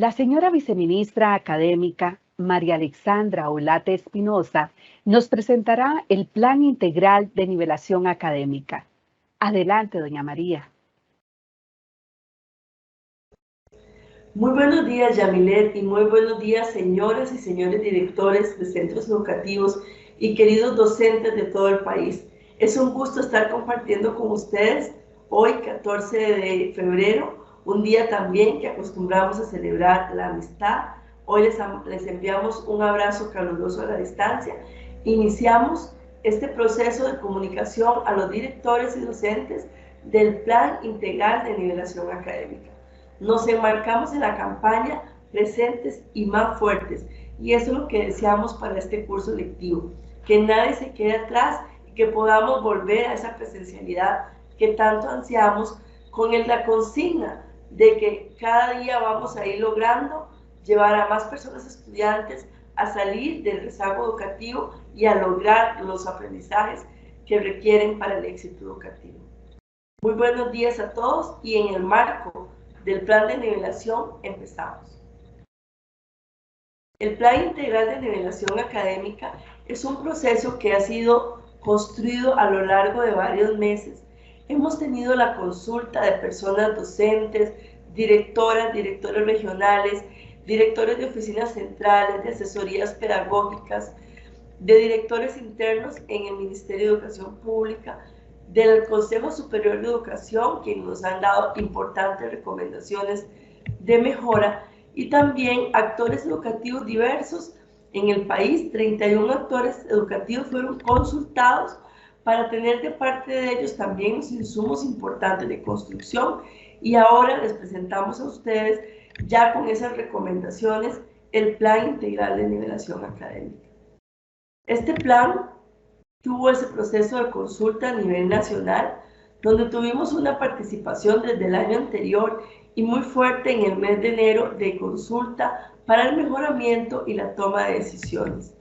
La señora viceministra académica María Alexandra Olate Espinosa nos presentará el Plan Integral de Nivelación Académica. Adelante, doña María. Muy buenos días, Yamilet, y muy buenos días, señoras y señores directores de centros educativos y queridos docentes de todo el país. Es un gusto estar compartiendo con ustedes hoy, 14 de febrero, un día también que acostumbramos a celebrar la amistad. Hoy les enviamos un abrazo caluroso a la distancia. Iniciamos este proceso de comunicación a los directores y docentes del Plan Integral de Nivelación Académica. Nos enmarcamos en la campaña presentes y más fuertes, y eso es lo que deseamos para este curso lectivo, que nadie se quede atrás y que podamos volver a esa presencialidad que tanto ansiamos, con la consigna de que cada día vamos a ir logrando llevar a más personas estudiantes a salir del rezago educativo y a lograr los aprendizajes que requieren para el éxito educativo. Muy buenos días a todos, y en el marco del plan de nivelación empezamos. El Plan Integral de Nivelación Académica es un proceso que ha sido construido a lo largo de varios meses. Hemos tenido la consulta de personas docentes, directoras, directores regionales, directores de oficinas centrales, de asesorías pedagógicas, de directores internos en el Ministerio de Educación Pública, del Consejo Superior de Educación, que nos han dado importantes recomendaciones de mejora, y también actores educativos diversos en el país. 31 actores educativos fueron consultados para tener de parte de ellos también los insumos importantes de construcción, y ahora les presentamos a ustedes, ya con esas recomendaciones, el Plan Integral de Nivelación Académica. Este plan tuvo ese proceso de consulta a nivel nacional, donde tuvimos una participación desde el año anterior y muy fuerte en el mes de enero de consulta para el mejoramiento y la toma de decisiones.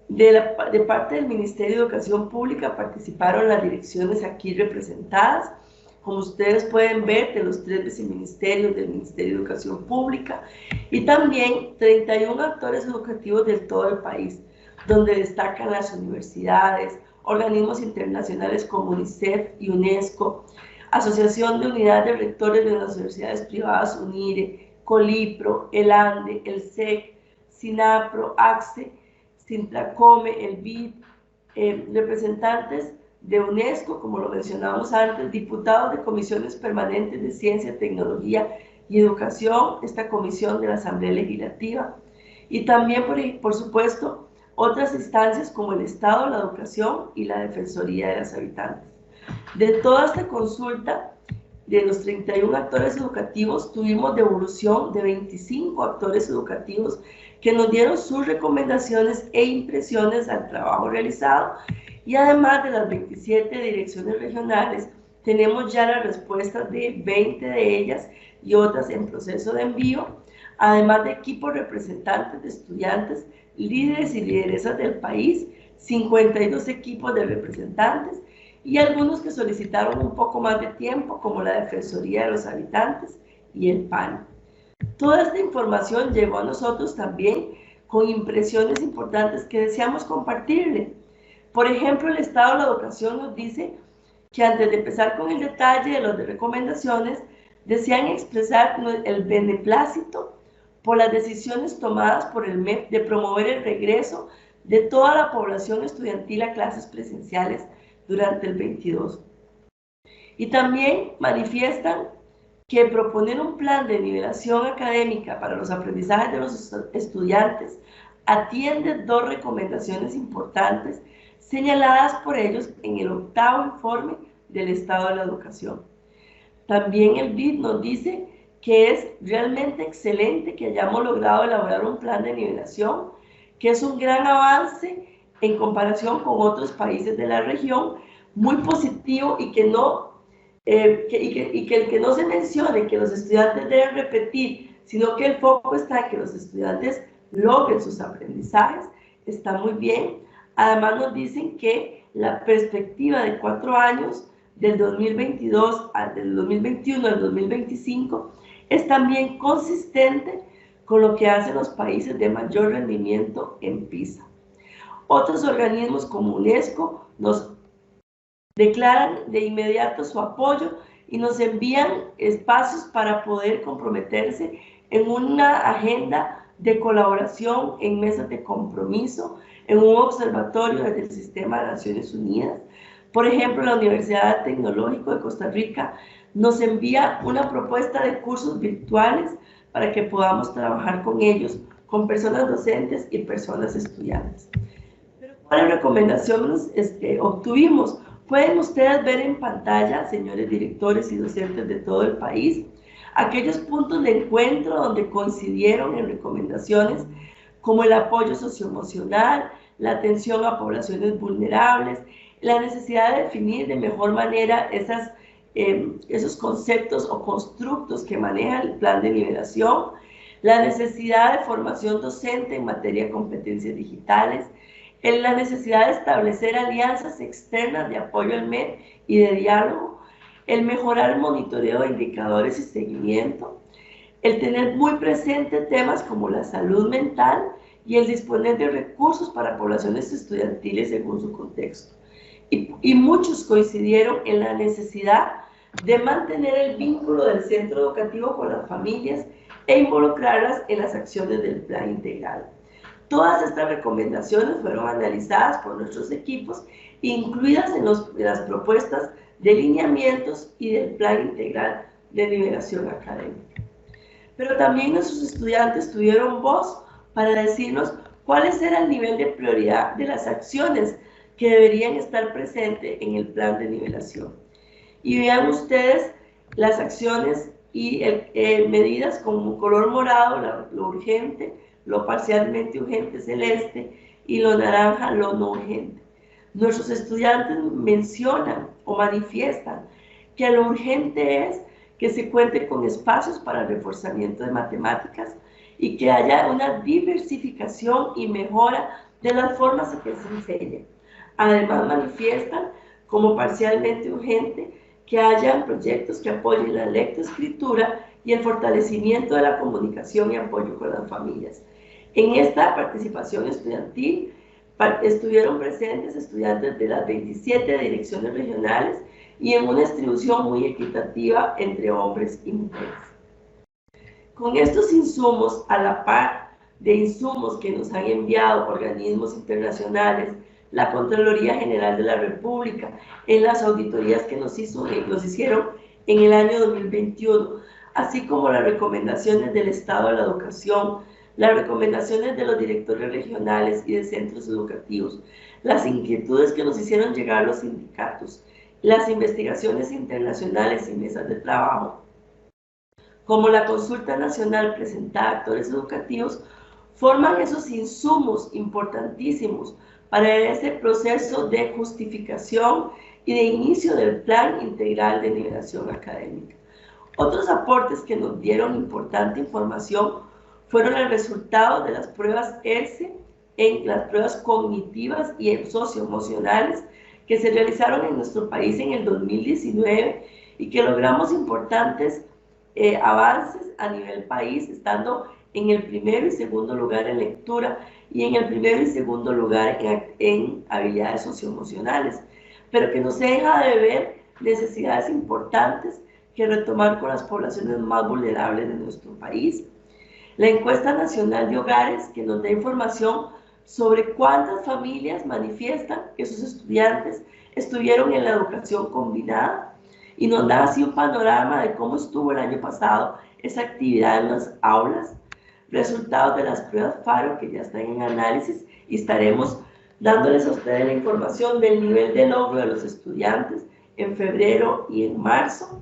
De parte del Ministerio de Educación Pública participaron las direcciones aquí representadas, como ustedes pueden ver, de los 3 viceministerios del Ministerio de Educación Pública, y también 31 actores educativos de todo el país, donde destacan las universidades, organismos internacionales como UNICEF y UNESCO, Asociación de Unidades de Rectores de las Universidades Privadas UNIRE, Colipro, el ANDE, el SEC, SINAPRO, ACCE, Sintracome, el BID, representantes de UNESCO, como lo mencionamos antes, diputados de comisiones permanentes de Ciencia, Tecnología y Educación, esta comisión de la Asamblea Legislativa, y también, por supuesto, otras instancias como el Estado, la Educación y la Defensoría de los Habitantes. De toda esta consulta, de los 31 actores educativos, tuvimos devolución de 25 actores educativos que nos dieron sus recomendaciones e impresiones al trabajo realizado, y además de las 27 direcciones regionales, tenemos ya las respuestas de 20 de ellas y otras en proceso de envío, además de equipos representantes de estudiantes, líderes y lideresas del país, 52 equipos de representantes, y algunos que solicitaron un poco más de tiempo, como la Defensoría de los Habitantes y el PAN. Toda esta información llegó a nosotros también con impresiones importantes que deseamos compartirle. Por ejemplo, el Estado de la Educación nos dice que antes de empezar con el detalle de las recomendaciones, desean expresar el beneplácito por las decisiones tomadas por el MEP de promover el regreso de toda la población estudiantil a clases presenciales durante el 22. Y también manifiestan que proponer un plan de nivelación académica para los aprendizajes de los estudiantes atiende 2 recomendaciones importantes señaladas por ellos en el 8º informe del Estado de la Educación. También el BID nos dice que es realmente excelente que hayamos logrado elaborar un plan de nivelación, que es un gran avance en comparación con otros países de la región, muy positivo, y que el que no se mencione que los estudiantes deben repetir, sino que el foco está en que los estudiantes logren sus aprendizajes, está muy bien. Además nos dicen que la perspectiva de 4 años, del 2022 al 2021 al 2025, es también consistente con lo que hacen los países de mayor rendimiento en PISA. Otros organismos como UNESCO nos declaran de inmediato su apoyo y nos envían espacios para poder comprometerse en una agenda de colaboración, en mesas de compromiso, en un observatorio desde el Sistema de Naciones Unidas. Por ejemplo, la Universidad Tecnológica de Costa Rica nos envía una propuesta de cursos virtuales para que podamos trabajar con ellos, con personas docentes y personas estudiantes. Pero ¿cuáles recomendaciones obtuvimos? Pueden ustedes ver en pantalla, señores directores y docentes de todo el país, aquellos puntos de encuentro donde coincidieron en recomendaciones como el apoyo socioemocional, la atención a poblaciones vulnerables, la necesidad de definir de mejor manera esos conceptos o constructos que maneja el plan de nivelación, la necesidad de formación docente en materia de competencias digitales, la necesidad de establecer alianzas externas de apoyo al MED y de diálogo, el mejorar el monitoreo de indicadores y seguimiento, el tener muy presente temas como la salud mental y el disponer de recursos para poblaciones estudiantiles según su contexto. Y muchos coincidieron en la necesidad de mantener el vínculo del centro educativo con las familias e involucrarlas en las acciones del plan integral. Todas estas recomendaciones fueron analizadas por nuestros equipos, incluidas en las propuestas de lineamientos y del plan integral de nivelación académica. Pero también nuestros estudiantes tuvieron voz para decirnos cuál era el nivel de prioridad de las acciones que deberían estar presentes en el plan de nivelación. Y vean ustedes las acciones y medidas como color morado, lo urgente, lo parcialmente urgente celeste y lo naranja, lo no urgente. Nuestros estudiantes mencionan o manifiestan que lo urgente es que se cuente con espacios para el reforzamiento de matemáticas y que haya una diversificación y mejora de las formas en que se enseña. Además manifiestan como parcialmente urgente que hayan proyectos que apoyen la lectoescritura y el fortalecimiento de la comunicación y apoyo con las familias. En esta participación estudiantil estuvieron presentes estudiantes de las 27 direcciones regionales y en una distribución muy equitativa entre hombres y mujeres. Con estos insumos, a la par de insumos que nos han enviado organismos internacionales, la Contraloría General de la República, en las auditorías que nos hicieron en el año 2021, así como las recomendaciones del Estado de la Educación, las recomendaciones de los directores regionales y de centros educativos, las inquietudes que nos hicieron llegar los sindicatos, las investigaciones internacionales y mesas de trabajo, como la consulta nacional presentada a actores educativos, forman esos insumos importantísimos para ese proceso de justificación y de inicio del plan integral de nivelación académica. Otros aportes que nos dieron importante información fueron el resultado de las pruebas ERCE, en las pruebas cognitivas y socioemocionales que se realizaron en nuestro país en el 2019 y que logramos importantes avances a nivel país, estando en el primero y segundo lugar en lectura y en el primero y segundo lugar en habilidades socioemocionales, pero que nos deja de ver necesidades importantes que retomar con las poblaciones más vulnerables de nuestro país. La encuesta nacional de hogares, que nos da información sobre cuántas familias manifiestan que sus estudiantes estuvieron en la educación combinada y nos da así un panorama de cómo estuvo el año pasado esa actividad en las aulas, resultados de las pruebas FARO que ya están en análisis y estaremos dándoles a ustedes la información del nivel de logro de los estudiantes en febrero y en marzo,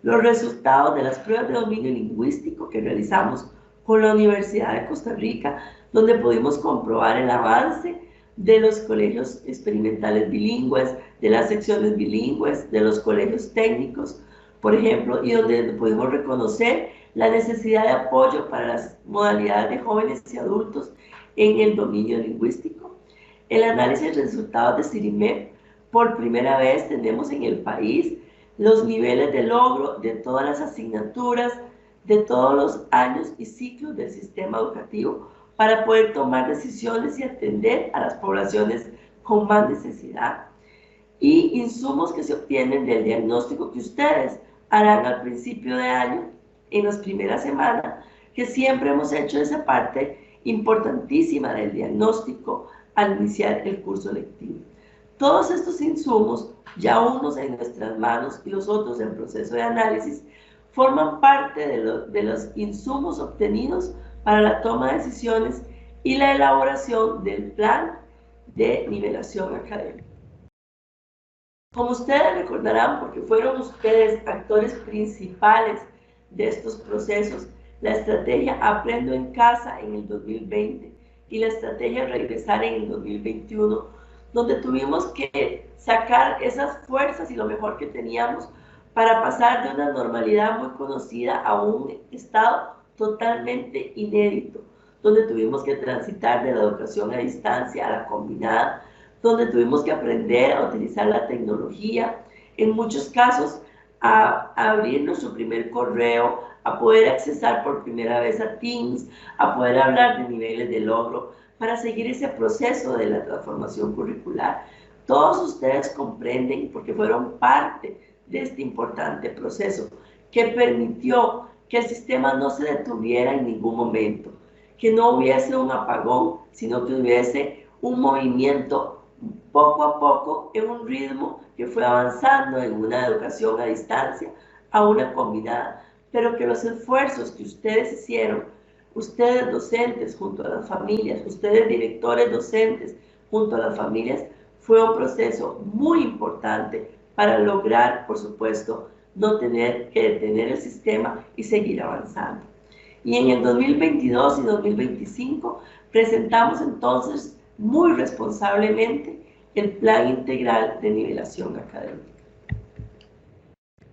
los resultados de las pruebas de dominio lingüístico que realizamos con la Universidad de Costa Rica, donde pudimos comprobar el avance de los colegios experimentales bilingües, de las secciones bilingües, de los colegios técnicos, por ejemplo, y donde pudimos reconocer la necesidad de apoyo para las modalidades de jóvenes y adultos en el dominio lingüístico. El análisis de resultados de CIRIMEP, por primera vez tenemos en el país los niveles de logro de todas las asignaturas de todos los años y ciclos del sistema educativo para poder tomar decisiones y atender a las poblaciones con más necesidad, y insumos que se obtienen del diagnóstico que ustedes harán al principio de año, en las primeras semanas, que siempre hemos hecho esa parte importantísima del diagnóstico al iniciar el curso lectivo. Todos estos insumos, ya unos en nuestras manos y los otros en proceso de análisis, forman parte de los insumos obtenidos para la toma de decisiones y la elaboración del plan de nivelación académica. Como ustedes recordarán, porque fueron ustedes actores principales de estos procesos, la estrategia Aprendo en Casa en el 2020 y la estrategia Regresar en el 2021, donde tuvimos que sacar esas fuerzas y lo mejor que teníamos para pasar de una normalidad muy conocida a un estado totalmente inédito, donde tuvimos que transitar de la educación a distancia a la combinada, donde tuvimos que aprender a utilizar la tecnología, en muchos casos a abrir nuestro primer correo, a poder accesar por primera vez a Teams, a poder hablar de niveles de logro, para seguir ese proceso de la transformación curricular. Todos ustedes comprenden, porque fueron parte de este importante proceso, que permitió que el sistema no se detuviera en ningún momento, que no hubiese un apagón, sino que hubiese un movimiento poco a poco en un ritmo que fue avanzando en una educación a distancia a una combinada, pero que los esfuerzos que ustedes hicieron, ustedes docentes junto a las familias, ustedes directores docentes junto a las familias, fue un proceso muy importante para lograr, por supuesto, no tener que detener el sistema y seguir avanzando. Y en el 2022 y 2025 presentamos entonces muy responsablemente el Plan Integral de Nivelación Académica.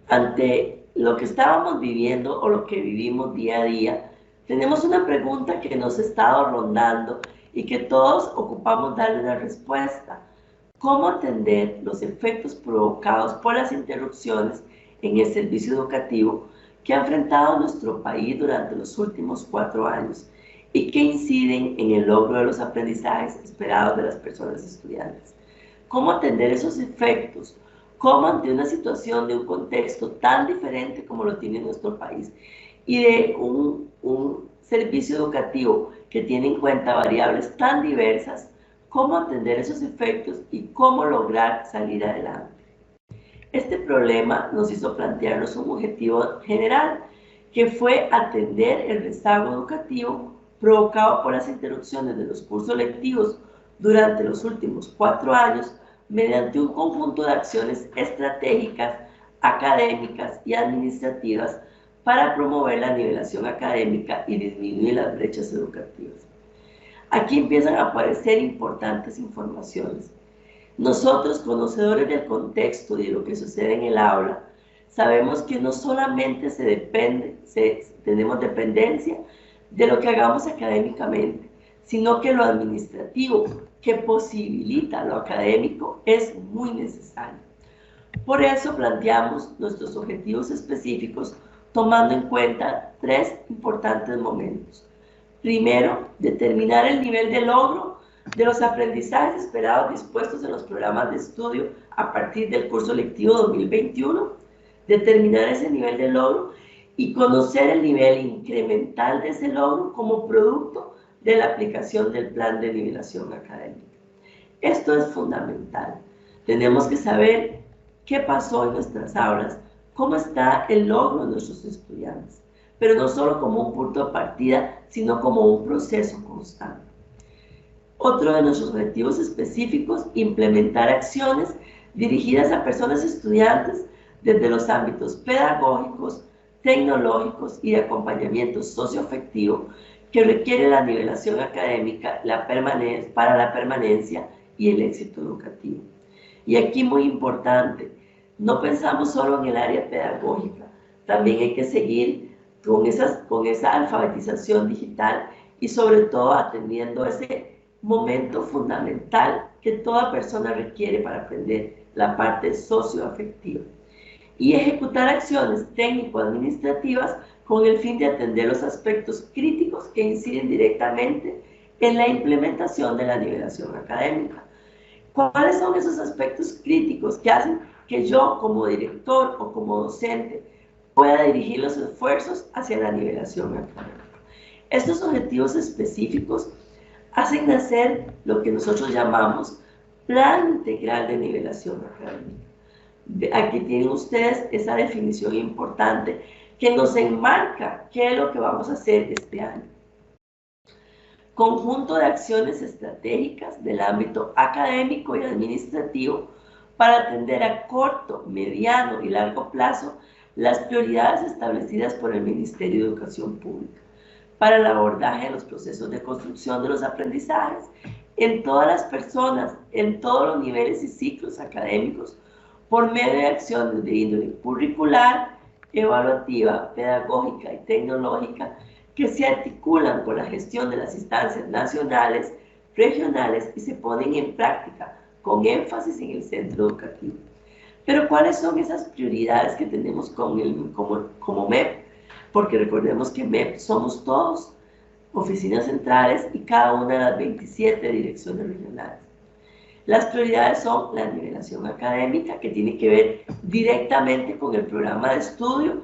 Ante lo que estábamos viviendo o lo que vivimos día a día, tenemos una pregunta que nos ha estado rondando y que todos ocupamos darle una respuesta. ¿Cómo atender los efectos provocados por las interrupciones en el servicio educativo que ha enfrentado nuestro país durante los últimos 4 años y que inciden en el logro de los aprendizajes esperados de las personas estudiantes? ¿Cómo atender esos efectos? ¿Cómo ante una situación de un contexto tan diferente como lo tiene nuestro país y de un servicio educativo que tiene en cuenta variables tan diversas, cómo atender esos efectos y cómo lograr salir adelante? Este problema nos hizo plantearnos un objetivo general, que fue atender el rezago educativo provocado por las interrupciones de los cursos lectivos durante los últimos 4 años mediante un conjunto de acciones estratégicas, académicas y administrativas para promover la nivelación académica y disminuir las brechas educativas. Aquí empiezan a aparecer importantes informaciones. Nosotros, conocedores del contexto y de lo que sucede en el aula, sabemos que no solamente tenemos dependencia de lo que hagamos académicamente, sino que lo administrativo, que posibilita lo académico, es muy necesario. Por eso planteamos nuestros objetivos específicos tomando en cuenta 3 importantes momentos. Primero, determinar el nivel de logro de los aprendizajes esperados dispuestos en los programas de estudio a partir del curso lectivo 2021, determinar ese nivel de logro y conocer el nivel incremental de ese logro como producto de la aplicación del plan de nivelación académica. Esto es fundamental. Tenemos que saber qué pasó en nuestras aulas, cómo está el logro de nuestros estudiantes, pero no solo como un punto de partida, sino como un proceso constante. Otro de nuestros objetivos específicos, implementar acciones dirigidas a personas estudiantes desde los ámbitos pedagógicos, tecnológicos y de acompañamiento socioafectivo que requiere la nivelación académica para la permanencia y el éxito educativo. Y aquí muy importante, no pensamos solo en el área pedagógica, también hay que seguir con esa alfabetización digital y sobre todo atendiendo ese momento fundamental que toda persona requiere para aprender, la parte socioafectiva. Y ejecutar acciones técnico-administrativas con el fin de atender los aspectos críticos que inciden directamente en la implementación de la nivelación académica. ¿Cuáles son esos aspectos críticos que hacen que yo, como director o como docente, pueda dirigir los esfuerzos hacia la nivelación académica? Estos objetivos específicos hacen nacer lo que nosotros llamamos Plan Integral de Nivelación Académica. Aquí tienen ustedes esa definición importante que nos enmarca qué es lo que vamos a hacer este año. Conjunto de acciones estratégicas del ámbito académico y administrativo para atender a corto, mediano y largo plazo las prioridades establecidas por el Ministerio de Educación Pública para el abordaje de los procesos de construcción de los aprendizajes en todas las personas, en todos los niveles y ciclos académicos, por medio de acciones de índole curricular, evaluativa, pedagógica y tecnológica que se articulan con la gestión de las instancias nacionales, regionales y se ponen en práctica con énfasis en el centro educativo. Pero ¿cuáles son esas prioridades que tenemos como MEP? Porque recordemos que MEP somos todos, oficinas centrales y cada una de las 27 direcciones regionales. Las prioridades son la nivelación académica, que tiene que ver directamente con el programa de estudio,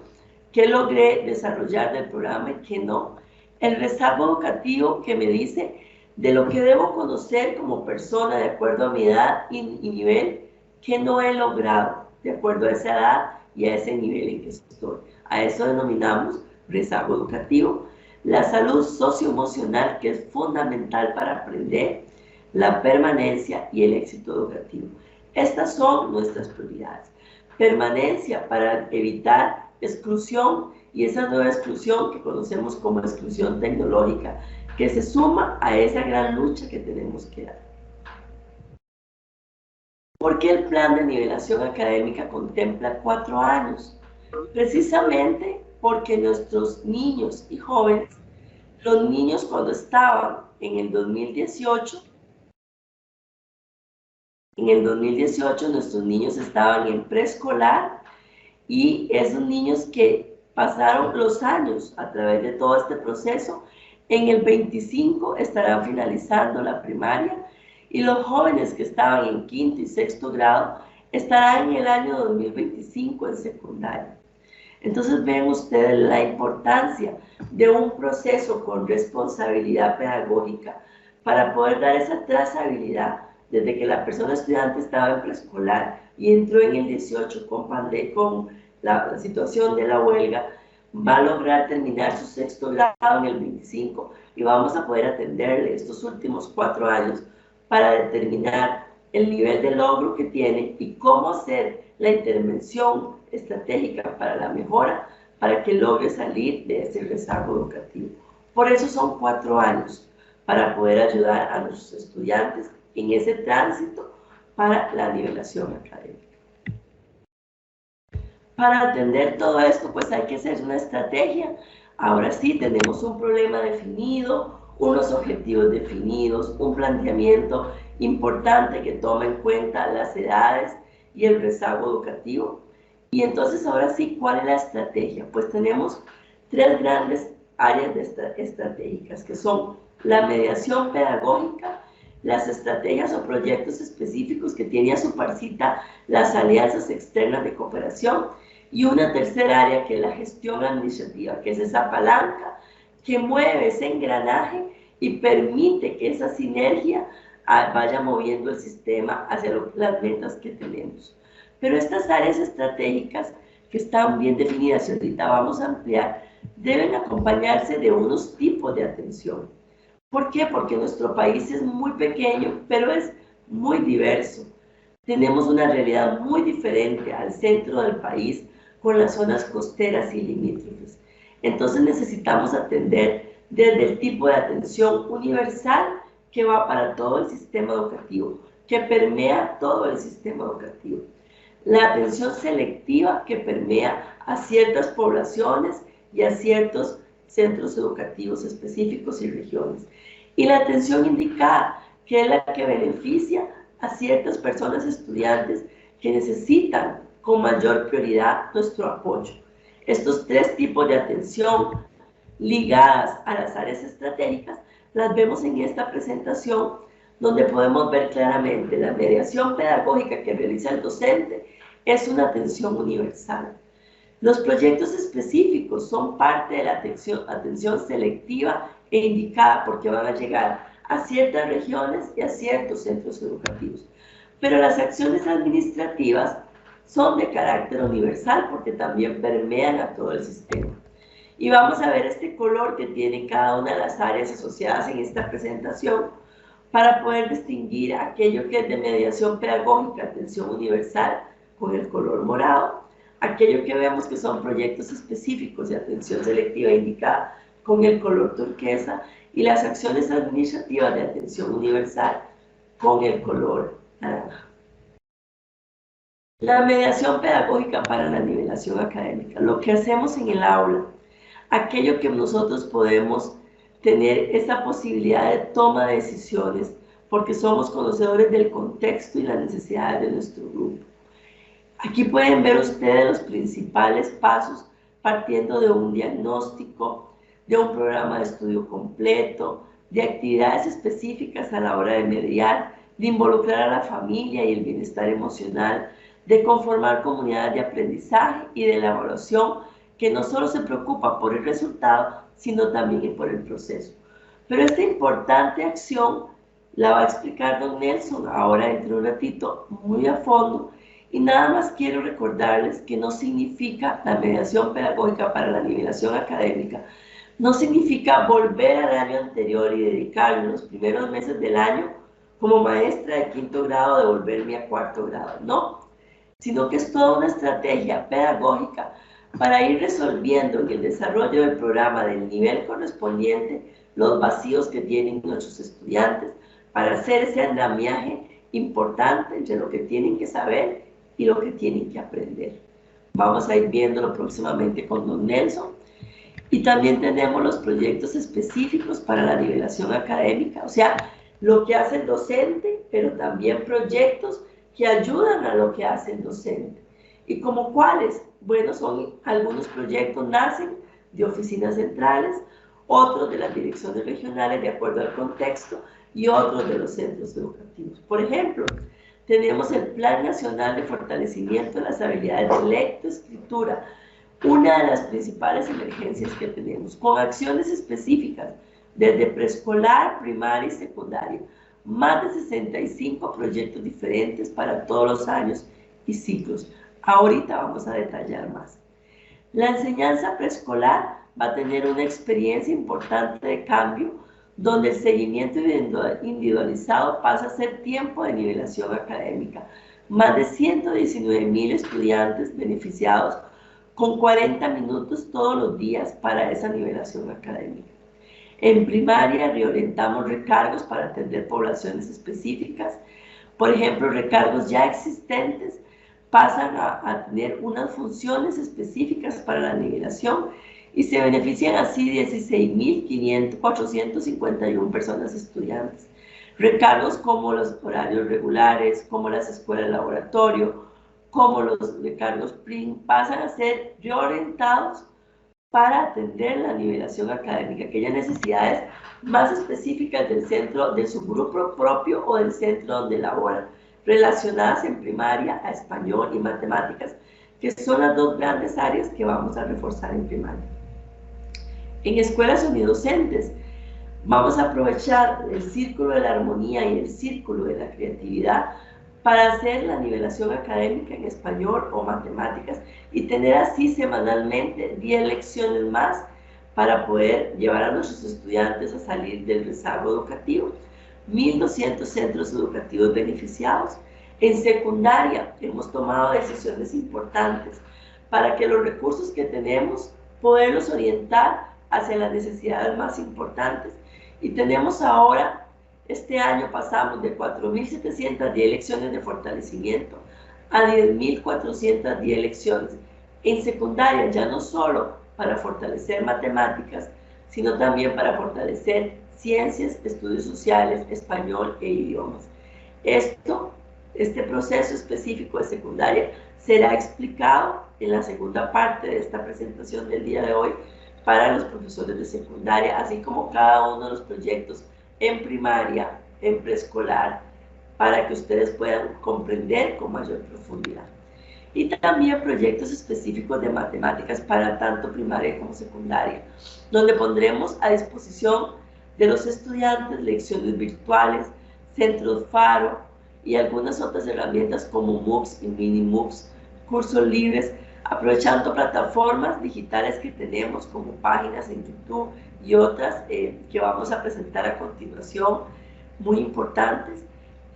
que logré desarrollar del programa y que no. El rezago educativo, que me dice de lo que debo conocer como persona de acuerdo a mi edad y nivel, que no he logrado de acuerdo a esa edad y a ese nivel en que estoy. A eso denominamos rezago educativo. La salud socioemocional, que es fundamental para aprender, la permanencia y el éxito educativo. Estas son nuestras prioridades. Permanencia para evitar exclusión y esa nueva exclusión que conocemos como exclusión tecnológica, que se suma a esa gran lucha que tenemos que dar. ¿Por qué el plan de nivelación académica contempla 4 años? Precisamente porque nuestros niños y jóvenes, los niños cuando estaban en el 2018 nuestros niños estaban en preescolar y esos niños que pasaron los años a través de todo este proceso, en el 25 estarán finalizando la primaria y los jóvenes que estaban en quinto y sexto grado estarán en el año 2025 en secundaria. Entonces ven ustedes la importancia de un proceso con responsabilidad pedagógica para poder dar esa trazabilidad desde que la persona estudiante estaba en preescolar y entró en el 18 con la situación de la huelga, va a lograr terminar su sexto grado en el 25 y vamos a poder atenderle estos últimos 4 años para determinar el nivel de logro que tiene y cómo hacer la intervención estratégica para la mejora para que logre salir de ese rezago educativo. Por eso son 4 años para poder ayudar a los estudiantes en ese tránsito para la nivelación académica. Para atender todo esto, pues hay que hacer una estrategia. Ahora sí, tenemos un problema definido, unos objetivos definidos, un planteamiento importante que toma en cuenta las edades y el rezago educativo. Y entonces, ahora sí, ¿cuál es la estrategia? Pues tenemos 3 grandes áreas estratégicas, que son la mediación pedagógica, las estrategias o proyectos específicos que tiene a su parcita las alianzas externas de cooperación, y una tercera área que es la gestión administrativa, que es esa palanca que mueve ese engranaje y permite que esa sinergia vaya moviendo el sistema hacia las metas que tenemos. Pero estas áreas estratégicas que están bien definidas y ahorita vamos a ampliar, deben acompañarse de unos tipos de atención. ¿Por qué? Porque nuestro país es muy pequeño, pero es muy diverso. Tenemos una realidad muy diferente al centro del país, con las zonas costeras y limítrofes. Entonces necesitamos atender desde el tipo de atención universal que va para todo el sistema educativo, que permea todo el sistema educativo. La atención selectiva que permea a ciertas poblaciones y a ciertos centros educativos específicos y regiones. Y la atención indicada, que es la que beneficia a ciertas personas estudiantes que necesitan con mayor prioridad nuestro apoyo. Estos tres tipos de atención ligadas a las áreas estratégicas las vemos en esta presentación, donde podemos ver claramente la mediación pedagógica que realiza el docente es una atención universal. Los proyectos específicos son parte de la atención selectiva e indicada porque van a llegar a ciertas regiones y a ciertos centros educativos. Pero las acciones administrativas son de carácter universal porque también permean a todo el sistema. Y vamos a ver este color que tiene cada una de las áreas asociadas en esta presentación para poder distinguir aquello que es de mediación pedagógica, atención universal, con el color morado, aquello que vemos que son proyectos específicos de atención selectiva indicada con el color turquesa y las acciones administrativas de atención universal con el color naranja. La mediación pedagógica para la nivelación académica, lo que hacemos en el aula, aquello que nosotros podemos tener esa posibilidad de toma de decisiones porque somos conocedores del contexto y las necesidades de nuestro grupo. Aquí pueden ver ustedes los principales pasos partiendo de un diagnóstico, de un programa de estudio completo, de actividades específicas a la hora de mediar, de involucrar a la familia y el bienestar emocional, de conformar comunidades de aprendizaje y de la evaluación que no solo se preocupa por el resultado, sino también por el proceso. Pero esta importante acción la va a explicar don Nelson ahora dentro de un ratito muy a fondo. Y nada más quiero recordarles que no significa la mediación pedagógica para la nivelación académica, no significa volver al año anterior y dedicarme los primeros meses del año como maestra de quinto grado, devolverme a cuarto grado, no, sino que es toda una estrategia pedagógica para ir resolviendo en el desarrollo del programa del nivel correspondiente los vacíos que tienen nuestros estudiantes para hacer ese andamiaje importante entre lo que tienen que saber y lo que tienen que aprender. Vamos a ir viéndolo próximamente con don Nelson. Y también tenemos los proyectos específicos para la nivelación académica, o sea, lo que hace el docente, pero también proyectos que ayudan a lo que hace el docente. ¿Y como cuáles? Bueno, son algunos proyectos nacen de oficinas centrales, otros de las direcciones regionales de acuerdo al contexto y otros de los centros educativos. Por ejemplo, tenemos el Plan Nacional de Fortalecimiento de las Habilidades de Lectoescritura, una de las principales emergencias que tenemos, con acciones específicas desde preescolar, primaria y secundaria, más de 65 proyectos diferentes para todos los años y ciclos. Ahorita vamos a detallar más. La enseñanza preescolar va a tener una experiencia importante de cambio, donde el seguimiento individualizado pasa a ser tiempo de nivelación académica. Más de 119,000 estudiantes beneficiados con 40 minutos todos los días para esa nivelación académica. En primaria reorientamos recargos para atender poblaciones específicas. Por ejemplo, recargos ya existentes pasan a tener unas funciones específicas para la nivelación y se benefician así 16,451 personas estudiantes. Recargos como los horarios regulares, como las escuelas laboratorio, como los recargos PRIN, pasan a ser reorientados para atender la nivelación académica, aquellas necesidades más específicas del centro, de su grupo propio o del centro donde laboran, relacionadas en primaria a español y matemáticas, que son las dos grandes áreas que vamos a reforzar en primaria. En escuelas unidocentes vamos a aprovechar el círculo de la armonía y el círculo de la creatividad para hacer la nivelación académica en español o matemáticas y tener así semanalmente 10 lecciones más para poder llevar a nuestros estudiantes a salir del rezago educativo. 1,200 centros educativos beneficiados. En secundaria hemos tomado decisiones importantes para que los recursos que tenemos poderlos orientar hacia las necesidades más importantes. Y tenemos ahora, este año pasamos de 4,710 lecciones de fortalecimiento a 10,410 lecciones. En secundaria, ya no solo para fortalecer matemáticas, sino también para fortalecer ciencias, estudios sociales, español e idiomas. Esto Este proceso específico de secundaria será explicado en la segunda parte de esta presentación del día de hoy para los profesores de secundaria, así como cada uno de los proyectos en primaria, en preescolar, para que ustedes puedan comprender con mayor profundidad. Y también proyectos específicos de matemáticas para tanto primaria como secundaria, donde pondremos a disposición de los estudiantes lecciones virtuales, centros Faro y algunas otras herramientas como MOOCs y mini MOOCs, cursos libres, aprovechando plataformas digitales que tenemos como páginas en YouTube y otras que vamos a presentar a continuación, muy importantes,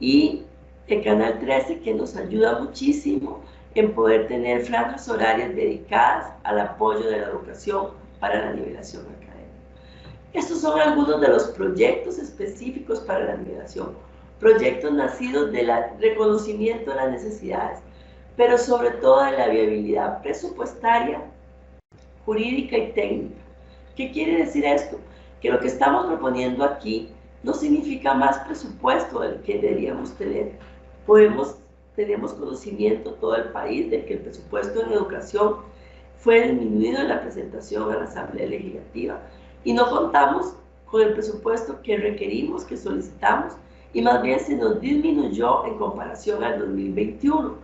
y el Canal 13, que nos ayuda muchísimo en poder tener franjas horarias dedicadas al apoyo de la educación para la nivelación académica. Estos son algunos de los proyectos específicos para la nivelación, proyectos nacidos del reconocimiento de las necesidades, pero sobre todo de la viabilidad presupuestaria, jurídica y técnica. ¿Qué quiere decir esto? Que lo que estamos proponiendo aquí no significa más presupuesto del que deberíamos tener. Tenemos conocimiento todo el país de que el presupuesto en educación fue disminuido en la presentación a la Asamblea Legislativa y no contamos con el presupuesto que requerimos, que solicitamos, y más bien se nos disminuyó en comparación al 2021.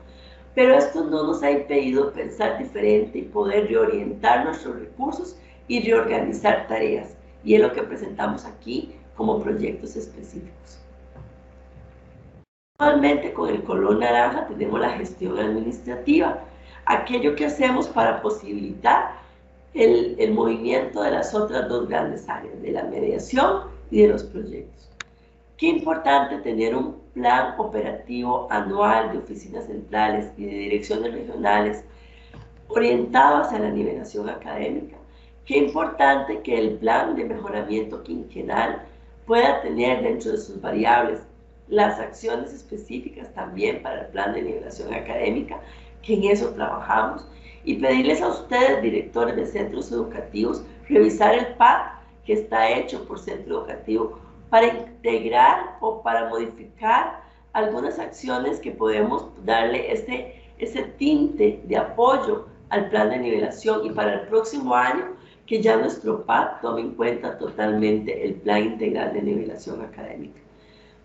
Pero esto no nos ha impedido pensar diferente y poder reorientar nuestros recursos y reorganizar tareas, y es lo que presentamos aquí como proyectos específicos. Actualmente con el color naranja tenemos la gestión administrativa, aquello que hacemos para posibilitar el movimiento de las otras dos grandes áreas, de la mediación y de los proyectos. Qué importante tener un plan operativo anual de oficinas centrales y de direcciones regionales orientado hacia la nivelación académica. Qué importante que el plan de mejoramiento quinquenal pueda tener dentro de sus variables las acciones específicas también para el plan de nivelación académica, que en eso trabajamos, y pedirles a ustedes, directores de centros educativos, revisar el PAD que está hecho por centro educativo para integrar o para modificar algunas acciones que podemos darle ese tinte de apoyo al plan de nivelación, y para el próximo año que ya nuestro PAD tome en cuenta totalmente el plan integral de nivelación académica.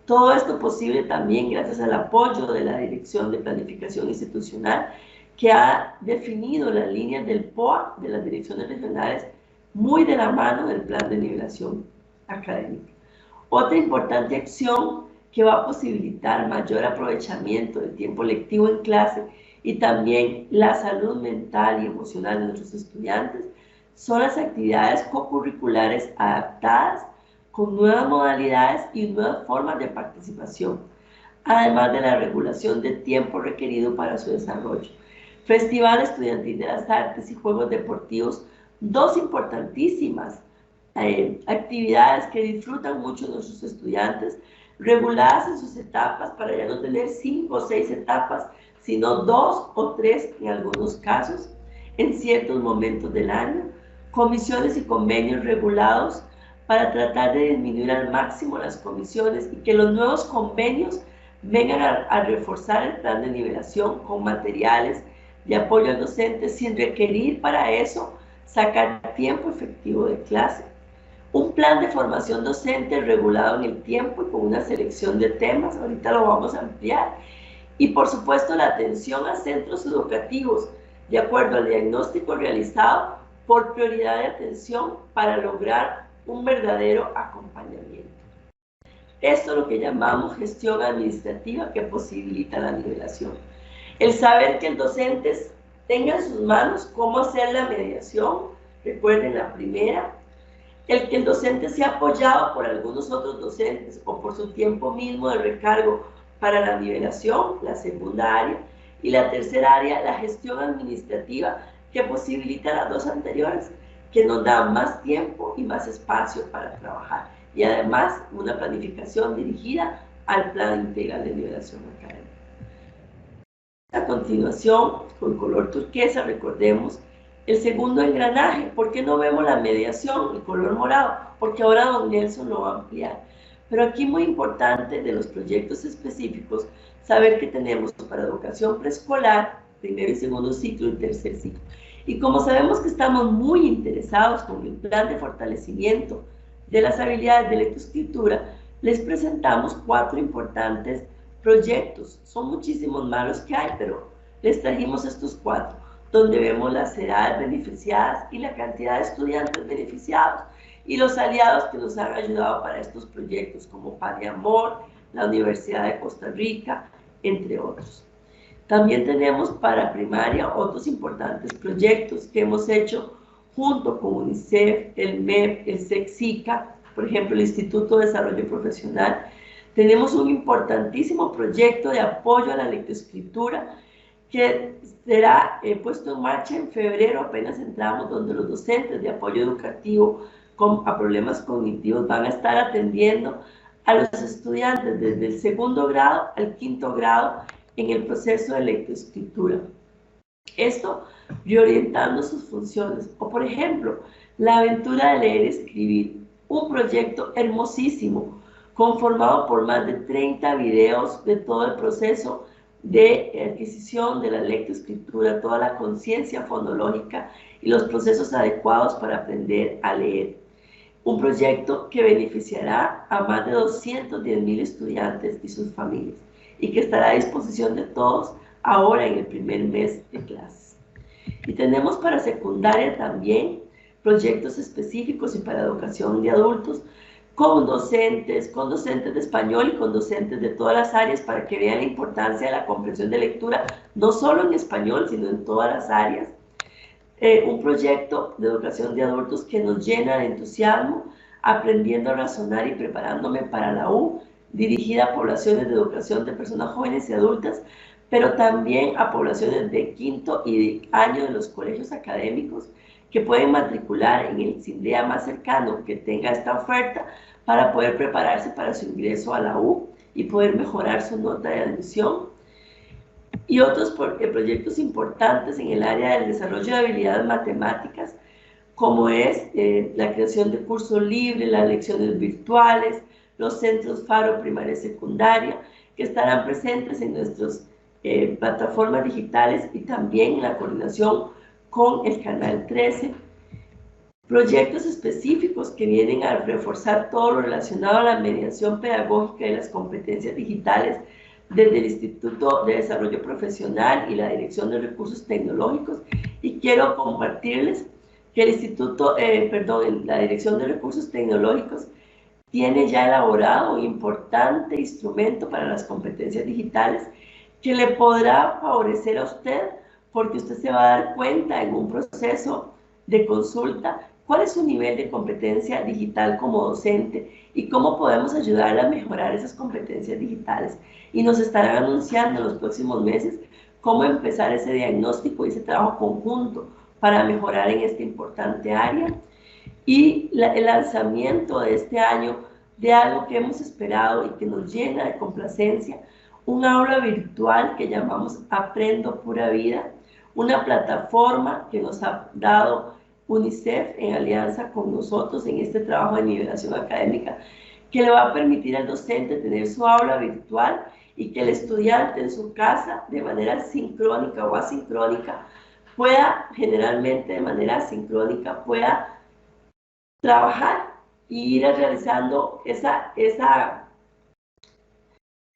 Todo esto posible también gracias al apoyo de la Dirección de Planificación Institucional, que ha definido las líneas del POA, de las direcciones regionales, muy de la mano del plan de nivelación académica. Otra importante acción que va a posibilitar mayor aprovechamiento del tiempo lectivo en clase y también la salud mental y emocional de nuestros estudiantes son las actividades co-curriculares adaptadas con nuevas modalidades y nuevas formas de participación, además de la regulación de tiempo requerido para su desarrollo. Festival Estudiantil de las Artes y Juegos Deportivos, dos importantísimas actividades que disfrutan mucho nuestros estudiantes, reguladas en sus etapas para ya no tener 5 o 6 etapas, sino 2 o 3 en algunos casos, en ciertos momentos del año, comisiones y convenios regulados para tratar de disminuir al máximo las comisiones y que los nuevos convenios vengan a reforzar el plan de nivelación con materiales de apoyo al docente sin requerir para eso sacar tiempo efectivo de clase. Un plan de formación docente regulado en el tiempo y con una selección de temas, ahorita lo vamos a ampliar. Y por supuesto la atención a centros educativos de acuerdo al diagnóstico realizado por prioridad de atención para lograr un verdadero acompañamiento. Esto es lo que llamamos gestión administrativa que posibilita la nivelación. El saber que el docente tenga en sus manos cómo hacer la mediación, recuerden la primera, el que el docente sea apoyado por algunos otros docentes o por su tiempo mismo de recargo para la nivelación, la segunda área, y la tercera área, la gestión administrativa, que posibilita las dos anteriores, que nos da más tiempo y más espacio para trabajar, y además una planificación dirigida al plan integral de nivelación académica. A continuación, con color turquesa, recordemos el segundo engranaje. ¿Por qué no vemos la mediación, el color morado? Porque ahora don Nelson lo va a ampliar. Pero aquí muy importante de los proyectos específicos, saber que tenemos para educación preescolar, primer y segundo ciclo y tercer ciclo. Y como sabemos que estamos muy interesados con el plan de fortalecimiento de las habilidades de lectoescritura, les presentamos 4 importantes proyectos. Son muchísimos más los que hay, pero les trajimos estos 4, donde vemos las edades beneficiadas y la cantidad de estudiantes beneficiados y los aliados que nos han ayudado para estos proyectos, como Paz de Amor, la Universidad de Costa Rica, entre otros. También tenemos para primaria otros importantes proyectos que hemos hecho junto con UNICEF, el MEP, el SECSICA, por ejemplo, el Instituto de Desarrollo Profesional. Tenemos un importantísimo proyecto de apoyo a la lectoescritura que será puesto en marcha en febrero, apenas entramos, donde los docentes de apoyo educativo a problemas cognitivos van a estar atendiendo a los estudiantes desde el segundo grado al quinto grado en el proceso de lectoescritura. Esto reorientando sus funciones. O por ejemplo, la aventura de leer y escribir, un proyecto hermosísimo, conformado por más de 30 videos de todo el proceso de adquisición de la lectoescritura, toda la conciencia fonológica y los procesos adecuados para aprender a leer. Un proyecto que beneficiará a más de 210,000 estudiantes y sus familias y que estará a disposición de todos ahora en el primer mes de clases. Y tenemos para secundaria también proyectos específicos y para educación de adultos con docentes de español y con docentes de todas las áreas para que vean la importancia de la comprensión de lectura, no solo en español, sino en todas las áreas. Un proyecto de educación de adultos que nos llena de entusiasmo, aprendiendo a razonar y preparándome para la U, dirigida a poblaciones de educación de personas jóvenes y adultas, pero también a poblaciones de quinto y de año de los colegios académicos que pueden matricular en el CINDEA más cercano que tenga esta oferta para poder prepararse para su ingreso a la U y poder mejorar su nota de admisión. Y otros proyectos importantes en el área del desarrollo de habilidades matemáticas, como es la creación de cursos libres, las lecciones virtuales, los centros Faro primaria y secundaria, que estarán presentes en nuestras plataformas digitales y también en la coordinación con el Canal 13. Proyectos específicos que vienen a reforzar todo lo relacionado a la mediación pedagógica y las competencias digitales desde el Instituto de Desarrollo Profesional y la Dirección de Recursos Tecnológicos. Y quiero compartirles que el la Dirección de Recursos Tecnológicos tiene ya elaborado un importante instrumento para las competencias digitales que le podrá favorecer a usted, porque usted se va a dar cuenta en un proceso de consulta cuál es su nivel de competencia digital como docente y cómo podemos ayudarle a mejorar esas competencias digitales. Y nos estarán anunciando en los próximos meses cómo empezar ese diagnóstico y ese trabajo conjunto para mejorar en esta importante área. Y el lanzamiento de este año de algo que hemos esperado y que nos llena de complacencia, un aula virtual que llamamos Aprendo Pura Vida, una plataforma que nos ha dado UNICEF en alianza con nosotros en este trabajo de nivelación académica, que le va a permitir al docente tener su aula virtual y que el estudiante en su casa, de manera sincrónica o asincrónica, pueda, generalmente de manera asincrónica, pueda trabajar y ir realizando esa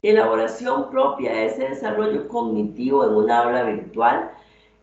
elaboración propia, ese desarrollo cognitivo en una aula virtual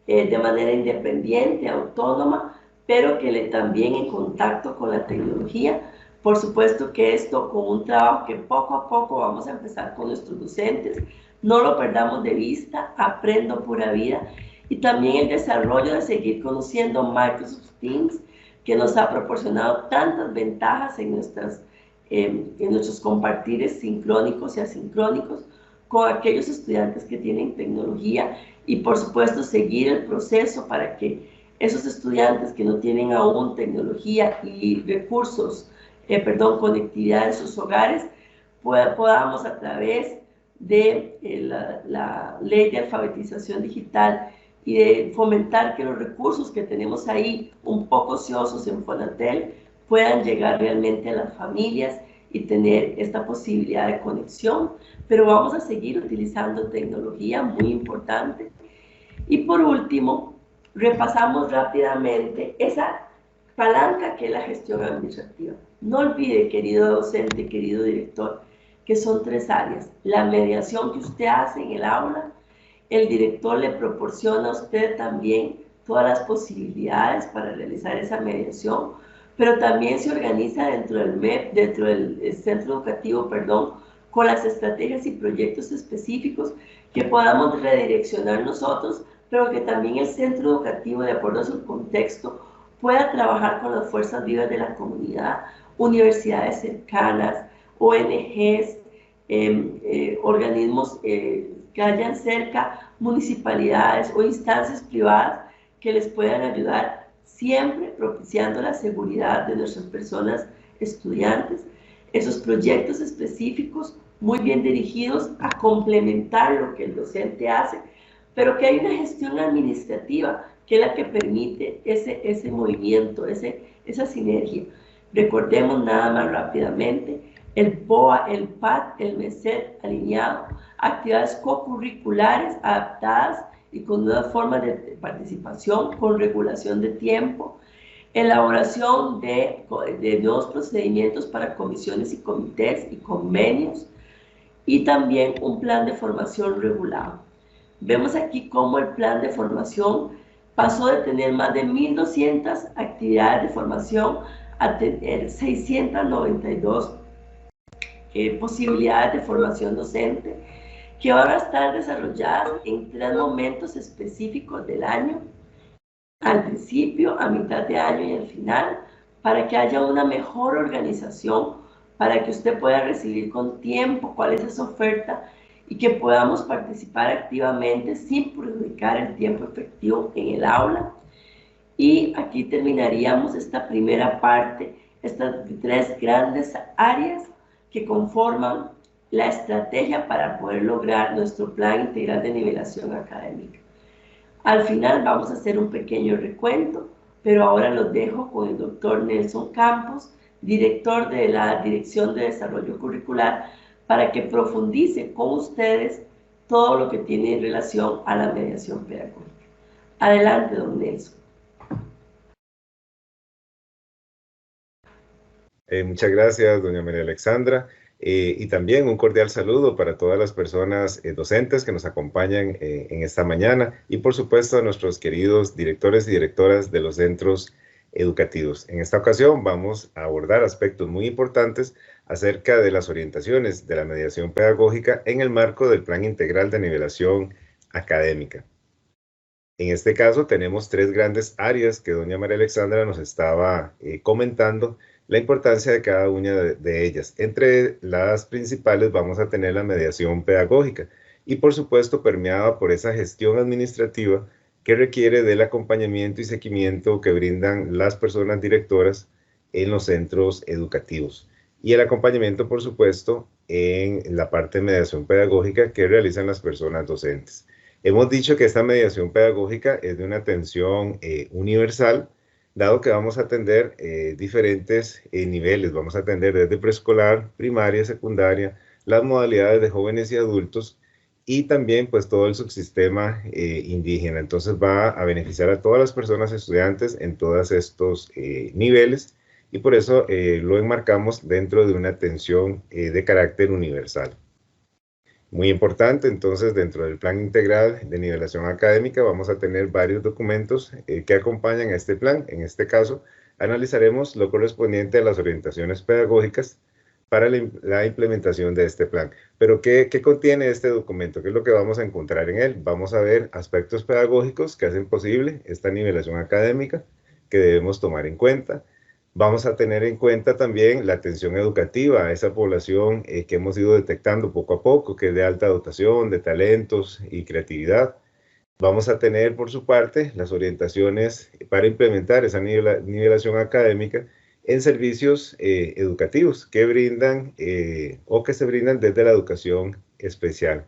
de manera independiente, autónoma, pero que también en contacto con la tecnología. Por supuesto que esto con un trabajo que poco a poco vamos a empezar con nuestros docentes, no lo perdamos de vista, Aprendo Pura Vida, y también el desarrollo de seguir conociendo Microsoft Teams, que nos ha proporcionado tantas ventajas en nuestros compartires sincrónicos y asincrónicos con aquellos estudiantes que tienen tecnología, y por supuesto seguir el proceso para que esos estudiantes que no tienen aún tecnología y recursos, conectividad en sus hogares, podamos a través de la ley de alfabetización digital y de fomentar que los recursos que tenemos ahí un poco ociosos en Fonatel puedan llegar realmente a las familias y tener esta posibilidad de conexión, pero vamos a seguir utilizando tecnología, muy importante. Y por último, repasamos rápidamente esa palanca que es la gestión administrativa. No olvide, querido docente, querido director, que son 3 áreas. La mediación que usted hace en el aula, el director le proporciona a usted también todas las posibilidades para realizar esa mediación, pero también se organiza dentro del MEP, dentro del centro educativo, perdón, con las estrategias y proyectos específicos que podamos redireccionar nosotros, pero que también el centro educativo, de acuerdo a su contexto, pueda trabajar con las fuerzas vivas de la comunidad, universidades cercanas, ONGs, organismos que hayan cerca, municipalidades o instancias privadas que les puedan ayudar, siempre propiciando la seguridad de nuestras personas estudiantes. Esos proyectos específicos muy bien dirigidos a complementar lo que el docente hace, pero que hay una gestión administrativa que es la que permite ese movimiento, esa sinergia. Recordemos nada más rápidamente el BOA, el PAT, el MESET alineado, actividades co-curriculares adaptadas y con nuevas formas de participación, con regulación de tiempo, elaboración de nuevos procedimientos para comisiones y comités y convenios, y también un plan de formación regulado. Vemos aquí cómo el plan de formación pasó de tener más de 1.200 actividades de formación a tener 692 posibilidades de formación docente que van a estar desarrolladas en 3 momentos específicos del año, al principio, a mitad de año y al final, para que haya una mejor organización, para que usted pueda recibir con tiempo cuál es esa oferta y que podamos participar activamente sin perjudicar el tiempo efectivo en el aula. Y aquí terminaríamos esta primera parte, estas 3 grandes áreas que conforman la estrategia para poder lograr nuestro plan integral de nivelación académica. Al final vamos a hacer un pequeño recuento, pero ahora los dejo con el doctor Nelson Campos, director de la Dirección de Desarrollo Curricular, para que profundice con ustedes todo lo que tiene en relación a la mediación pedagógica. Adelante, don Nelson. Muchas gracias, doña María Alexandra, y también un cordial saludo para todas las personas docentes que nos acompañan en esta mañana y por supuesto a nuestros queridos directores y directoras de los centros educativos. En esta ocasión vamos a abordar aspectos muy importantes acerca de las orientaciones de la mediación pedagógica en el marco del Plan Integral de Nivelación Académica. En este caso tenemos 3 grandes áreas que doña María Alexandra nos estaba comentando la importancia de cada una de ellas. Entre las principales vamos a tener la mediación pedagógica y por supuesto permeada por esa gestión administrativa que requiere del acompañamiento y seguimiento que brindan las personas directoras en los centros educativos y el acompañamiento por supuesto en la parte de mediación pedagógica que realizan las personas docentes. Hemos dicho que esta mediación pedagógica es de una atención universal, dado que vamos a atender diferentes niveles. Vamos a atender desde preescolar, primaria, secundaria, las modalidades de jóvenes y adultos y también pues todo el subsistema indígena. Entonces va a beneficiar a todas las personas estudiantes en todos estos niveles y por eso lo enmarcamos dentro de una atención de carácter universal. Muy importante, entonces, dentro del Plan Integral de Nivelación Académica vamos a tener varios documentos que acompañan a este plan. En este caso, analizaremos lo correspondiente a las orientaciones pedagógicas para la implementación de este plan. Pero, ¿qué contiene este documento? ¿Qué es lo que vamos a encontrar en él? Vamos a ver aspectos pedagógicos que hacen posible esta nivelación académica que debemos tomar en cuenta. Vamos a tener en cuenta también la atención educativa a esa población que hemos ido detectando poco a poco, que es de alta dotación, de talentos y creatividad. Vamos a tener, por su parte, las orientaciones para implementar esa nivelación académica en servicios educativos que brindan o que se brindan desde la educación especial.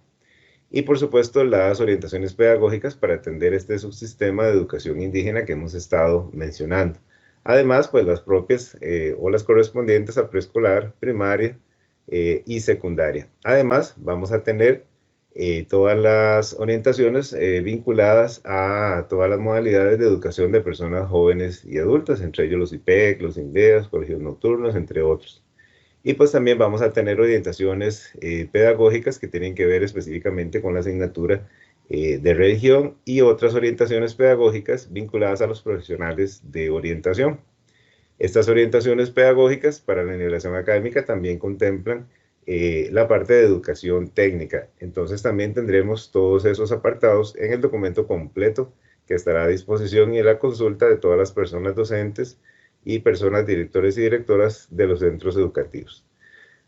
Y, por supuesto, las orientaciones pedagógicas para atender este subsistema de educación indígena que hemos estado mencionando. Además, pues las propias o las correspondientes a preescolar, primaria y secundaria. Además, vamos a tener todas las orientaciones vinculadas a todas las modalidades de educación de personas jóvenes y adultas, entre ellos los IPEC, los INDEAS, colegios nocturnos, entre otros. Y pues también vamos a tener orientaciones pedagógicas que tienen que ver específicamente con la asignatura de religión y otras orientaciones pedagógicas vinculadas a los profesionales de orientación. Estas orientaciones pedagógicas para la nivelación académica también contemplan la parte de educación técnica. Entonces también tendremos todos esos apartados en el documento completo que estará a disposición y a la consulta de todas las personas docentes y personas directores y directoras de los centros educativos.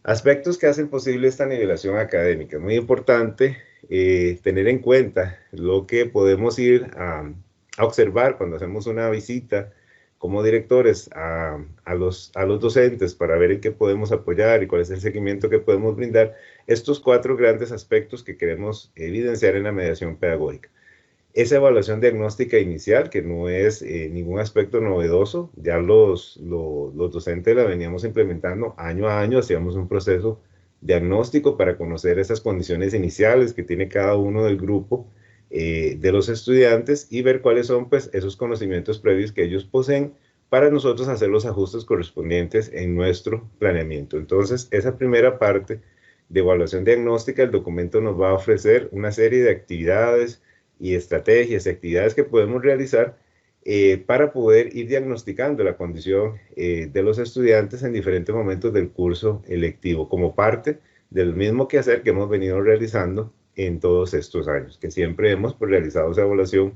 Aspectos que hacen posible esta nivelación académica. Muy importante tener en cuenta lo que podemos ir a observar cuando hacemos una visita como directores a los docentes para ver en qué podemos apoyar y cuál es el seguimiento que podemos brindar. Estos 4 grandes aspectos que queremos evidenciar en la mediación pedagógica. Esa evaluación diagnóstica inicial, que no es ningún aspecto novedoso, ya los docentes la veníamos implementando año a año, hacíamos un proceso diagnóstico para conocer esas condiciones iniciales que tiene cada uno del grupo de los estudiantes y ver cuáles son pues esos conocimientos previos que ellos poseen para nosotros hacer los ajustes correspondientes en nuestro planeamiento. Entonces, esa primera parte de evaluación diagnóstica, el documento nos va a ofrecer una serie de actividades y estrategias y actividades que podemos realizar para poder ir diagnosticando la condición de los estudiantes en diferentes momentos del curso electivo, como parte del mismo quehacer que hemos venido realizando en todos estos años, que siempre hemos pues, realizado esa evaluación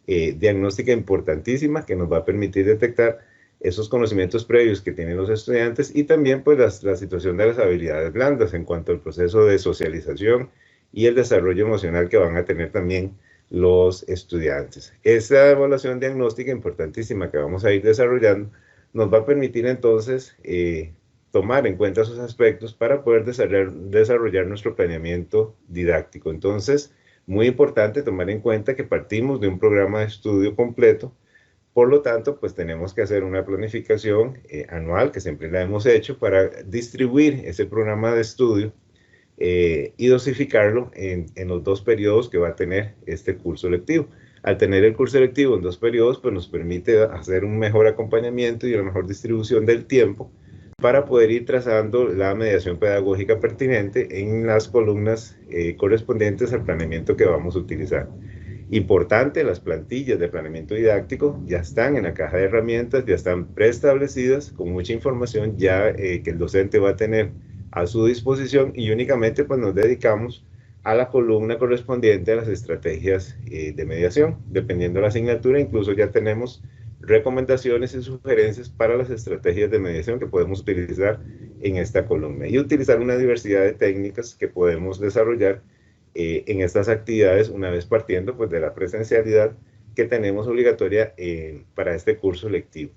diagnóstica importantísima que nos va a permitir detectar esos conocimientos previos que tienen los estudiantes y también pues la situación de las habilidades blandas en cuanto al proceso de socialización y el desarrollo emocional que van a tener también los estudiantes. Esa evaluación diagnóstica importantísima que vamos a ir desarrollando nos va a permitir entonces tomar en cuenta esos aspectos para poder desarrollar nuestro planeamiento didáctico. Entonces, muy importante tomar en cuenta que partimos de un programa de estudio completo, por lo tanto, pues tenemos que hacer una planificación anual, que siempre la hemos hecho, para distribuir ese programa de estudio y dosificarlo en los 2 periodos que va a tener este curso lectivo. Al tener el curso lectivo en 2 periodos, pues nos permite hacer un mejor acompañamiento y una mejor distribución del tiempo para poder ir trazando la mediación pedagógica pertinente en las columnas correspondientes al planeamiento que vamos a utilizar. Importante, las plantillas de planeamiento didáctico ya están en la caja de herramientas, ya están preestablecidas con mucha información ya que el docente va a tener a su disposición y únicamente pues nos dedicamos a la columna correspondiente a las estrategias de mediación. Dependiendo de la asignatura, incluso ya tenemos recomendaciones y sugerencias para las estrategias de mediación que podemos utilizar en esta columna y utilizar una diversidad de técnicas que podemos desarrollar en estas actividades una vez partiendo pues, de la presencialidad que tenemos obligatoria para este curso lectivo.